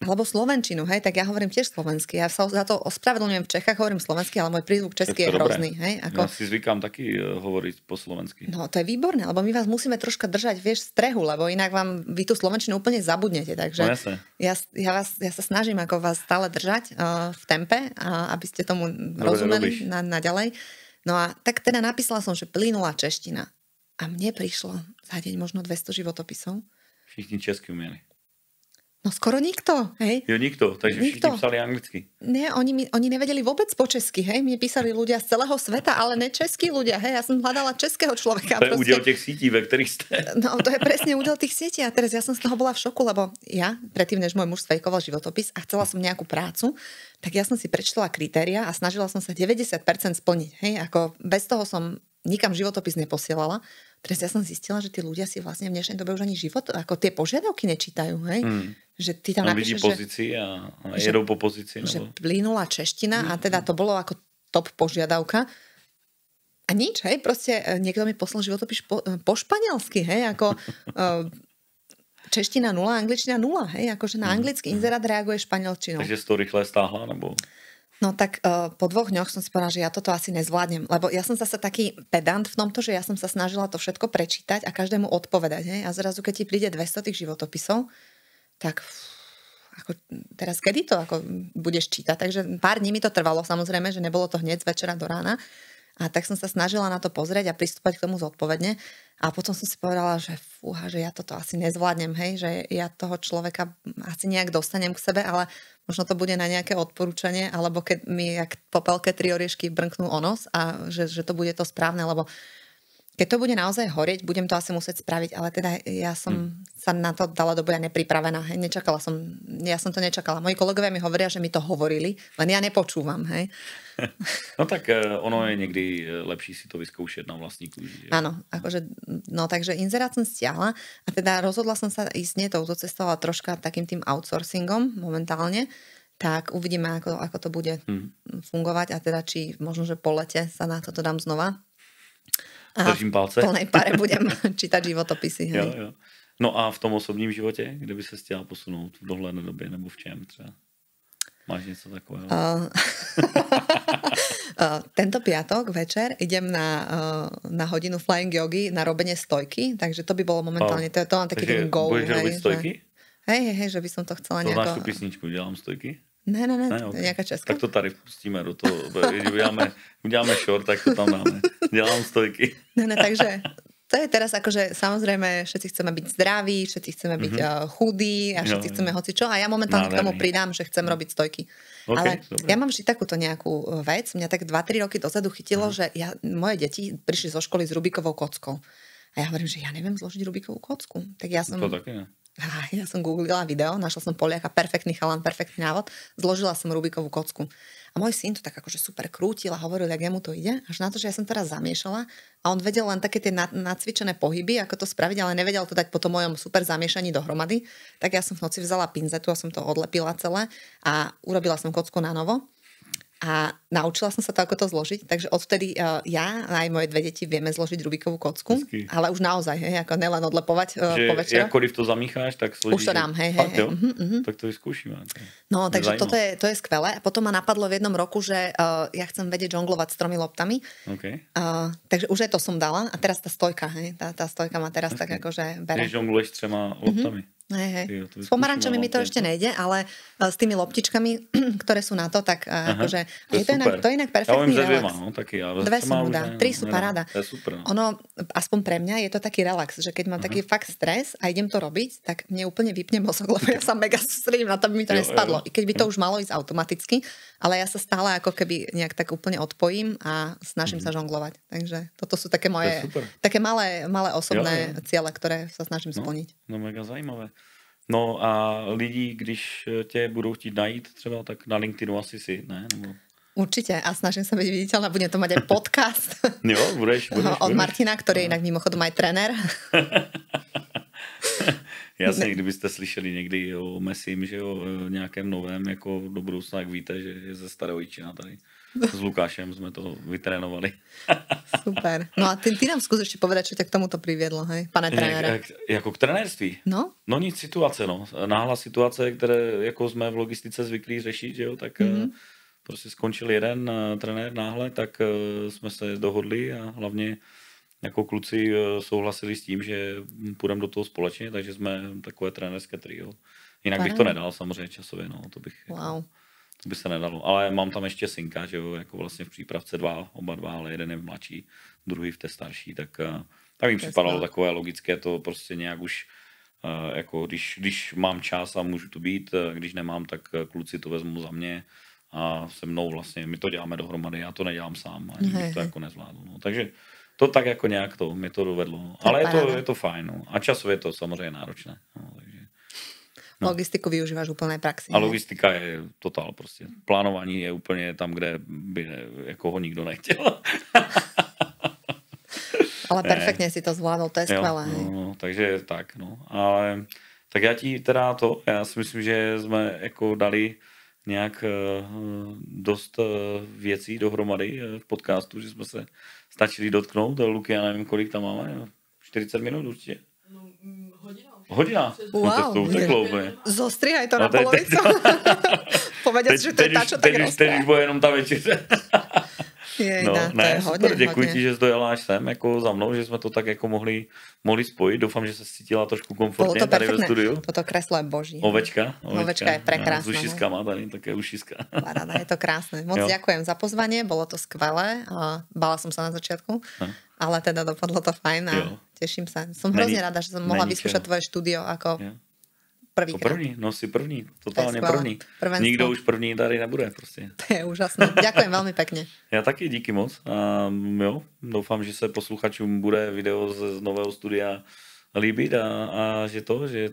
Alebo slovenčinu, hej, tak ja hovorím tiež slovensky. Ja sa za to ospravedlňujem, v Čechách hovorím slovensky, ale môj prízvuk český je hrozný. Hej, ako... Ja si zvykám taky hovoriť po slovensky. No to je výborné, lebo my vás musíme troška držať, vieš, v strehu, lebo inak vy tú slovenčinu úplne zabudnete. Takže ja sa snažím ako vás stále držať v tempe, aby ste tomu rozumeli naďalej. No a tak teda napísala som, že plynulá čeština. A mne prišlo za deň možno 200 životopisov. Všichni česky umieli. No skoro nikto, hej? Jo, nikto, takže všichni psali anglicky. Nie, oni nevedeli vôbec po česky, hej? Mne písali ľudia z celého sveta, ale ne českí ľudia, hej? Ja som hľadala českého človeka. To je údel tých sítí, ve ktorých ste. No, to je presne údel tých sietí a teraz ja som z toho bola v šoku, lebo ja, predtým, než môj muž sfejkoval životopis a chcela som nejakú prácu, tak ja som si prečítala kritéria a snažila som sa 90% splniť, hej? Ako bez toho som nikam životopis neposielala. Teraz ja som zistila, že tí ľudia si vlastne v dnešnej dobe už ani život, ako tie požiadavky nečítajú, hej? Že ty tam napíšeš, pozícii a jedou po pozícii. Že plynulá čeština a teda to bolo ako top požiadavka. A nič, hej? Proste niekto mi poslal životopis po španielsky, hej? Ako čeština 0, angličtina 0, hej? Akože na anglický inzerát reaguje španielčinou. Takže si to rýchle stáhla, nebo... No tak po 2 dňoch som si povedala, že ja toto asi nezvládnem, lebo ja som zase taký pedant v tomto, že ja som sa snažila to všetko prečítať a každému odpovedať. Hej? A zrazu, keď ti príde 200 tých životopisov, Tak ako, teraz kedy to ako budeš čítať? Takže pár dní mi to trvalo, samozrejme, že nebolo to hneď z večera do rána. A tak som sa snažila na to pozrieť a pristúpať k tomu zodpovedne. A potom som si povedala, že fúha, že ja toto asi nezvládnem, hej, že ja toho človeka asi nejak dostanem k sebe, ale možno to bude na nejaké odporúčanie, alebo keď mi jak popelke 3 oriešky brnknú o nos a že to bude to správne, lebo keď to bude naozaj horieť, budem to asi musieť spraviť, ale teda ja som sa na to dala do boja nepripravená, hej, ja som to nečakala. Moji kolegovia mi hovoria, že mi to hovorili, len ja nepočúvam, hej. No tak ono je niekdy lepší si to vyskúšať na vlastní kúži. Áno, akože, no takže inzerát som stiahla a teda rozhodla som sa ísť nie touto cestou, ale troška takým tým outsourcingom momentálne, tak uvidíme, ako to bude fungovať a teda či možno, že po lete sa na toto dám znova. A držím palce. V plnej pare budem čítať životopisy. Hej. Jo. No a v tom osobním životě, kde by se chtěla posunout v dohledné době nebo v čem třeba? Máš něco takového? Tento piatok večer idem na hodinu flying jogy na robenie stojky, takže to by bolo momentálne, to mám taký ten goal. Budeš robiť stojky? Hej, že by som to chcela nejako... To znáš tú písničku, dělám stojky? Ne, okay. Nejaká česká. Tak to tady pustíme do toho, když uděláme short, tak to tam dáme. Dělám stojky. Ne, takže to je teraz akože samozrejme všetci chceme byť zdraví, všetci chceme byť chudí a všetci chceme hocičo a ja momentálne k tomu pridám, že chcem robiť stojky. Okay, ale dobre. ja mám vždy takúto nejakú vec, mňa tak 2-3 roky dozadu chytilo, že moje deti prišli zo školy s Rubikovou kockou. A ja hovorím, že ja neviem zložiť Rubikovú kocku. Tak ja som... To také ne. Ja som googlila video, našla som Poliaka, perfektný chalan, perfektný návod, zložila som Rubikovú kocku. A môj syn to tak akože super krútil a hovoril, jak jemu to ide, až na to, že ja som teraz zamiešala a on vedel len také tie nacvičené pohyby, ako to spraviť, ale nevedel to dať po tom mojom super zamiešaní dohromady. Tak ja som v noci vzala pinzetu a som to odlepila celé a urobila som kocku na novo. A naučila som sa to, ako to zložiť, takže odvtedy ja a aj moje 2 deti vieme zložiť Rubikovú kocku, ale už naozaj, hej, ako nelen odlepovať po večeroch. Že to zamícháš, tak složíš. Už to dám, hej. Tak to vyskúšime. No, takže toto je skvelé. A potom ma napadlo v jednom roku, že ja chcem vedieť žonglovať s 3 loptami. Okay. Takže už aj to som dala a teraz tá stojka, hej, tá stojka ma teraz tak akože bere. Keď žongluješ s 3 loptami. Hej. S pomarančami mi to ešte nejde, ale s tými loptičkami, ktoré sú na to, tak akože... To je inak perfektný relax. No, taký, 2 som mu dá, 3 sú paráda. To je super. No. Ono, aspoň pre mňa, je to taký relax, že keď mám taký fakt stres a idem to robiť, tak mne úplne vypne mozog, lebo ja sa mega sústredím na to, aby mi to nespadlo. I keď by to už malo ísť automaticky, ale ja sa stále ako keby nejak tak úplne odpojím a snažím sa žonglovať. Takže toto sú také moje, také malé osobné ciele, ktoré sa snažím splniť. No mega zajímavé. No a lidi, když tě budou chtít najít třeba, tak na LinkedInu asi si, ne? Nebo... Určite a snažím sa byť viditeľná, budem to mať aj podcast. Jo, budeš. Od Martina, ktorý je inak mimochodom aj trenér. Jasně, kdybyste slyšeli někdy o Messim, že o nějakém novém, jako do budoucna, tak víte, že je ze Starého Jičína tady. S Lukášem jsme to vytrénovali. Super. No a ty nám skús ešte povedať, čo ťa k tomuto priviedlo, hej, pane trenére. Jako k trenérství? No? No nic, situace, no. Náhla situace, které jako jsme v logistice zvyklí řešit, že jo, tak prostě skončil jeden trenér náhle, tak jsme se dohodli a hlavně jako kluci souhlasili s tím, že půjdeme do toho společně, takže jsme takové trenérské trio. Jinak bych to nedal samozřejmě časově, no, to bych... Wow. To by se nedalo, ale mám tam ještě synka, že jo, jako vlastně v přípravce oba dva, ale jeden je mladší, druhý v té starší, tak mi připadalo takové logické to prostě nějak už, jako když mám čas a můžu to být, když nemám, tak kluci to vezmou za mě a se mnou vlastně, my to děláme dohromady, já to nedělám sám, ani bych to jako nezvládl, no. Takže to tak jako nějak to, mě to dovedlo, ale je to fajn, no. A časově je to samozřejmě náročné, no, takže. No. Logistiku využíváš úplnej praxi. A logistika je totál prostě. Plánování je úplně tam, kde by jako ho nikdo nechtěl. Ale perfektně si to zvládol, to je skvělé. No, takže tak, no. Ale tak já si myslím, že jsme jako dali nějak dost věcí dohromady v podcastu, že jsme se stačili dotknout. Luky, já nevím, kolik tam máme, 40 minut určitě. No, Hodina? Wow. No, to uteklo úplně. Zostrihaj to na polovicu. Povedať, že to je tá, čo tak rozpráva. Teď už bude jenom ta večeře. Jej, No, to je hodně, super, děkuji hodně. ti, že jsi dojela až sem, jako za mnou, že jsme to tak jako mohli spojit. Doufám, že se cítila trošku komfortně to tady ve studiu. Toto kreslo je boží. Ovečka je prekrásna. S ušiskama, tady také ušiska. Paráda, je to krásne. Moc ďakujem za pozvanie, bolo to skvelé. Bála som sa na začiatku, ale teda dopadlo to fajn a teším sa. Som hrozne rada, že som mohla vyskúšať tvoje štúdio ako prvýkrát. Si první, totálně první. Nikdo už první tady nebude prostě. To je úžasné. Ďakujem veľmi pekne. Já taky, díky moc. A doufám, že se posluchačům bude video z nového studia líbit a že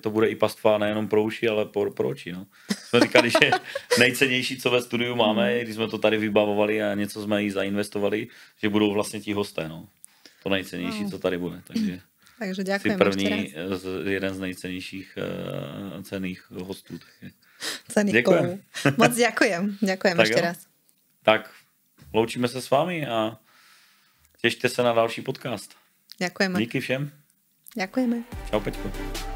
to bude i pastva nejenom pro uši, ale pro oči. No. Jsme říkali, že nejcennější, co ve studiu máme, když jsme to tady vybavovali a něco jsme jí zainvestovali, že budou vlastně ti hosté. No. To nejcennější, co tady bude. Takže ďakujem první, jeden z nejcennějších cenných hostů. Děkujem. Moc ďakujem. Ďakujem ešte raz. Tak, loučíme se s vámi a těšte se na další podcast. Ďakujeme. Díky všem. Ďakujeme. Čau, Peťko.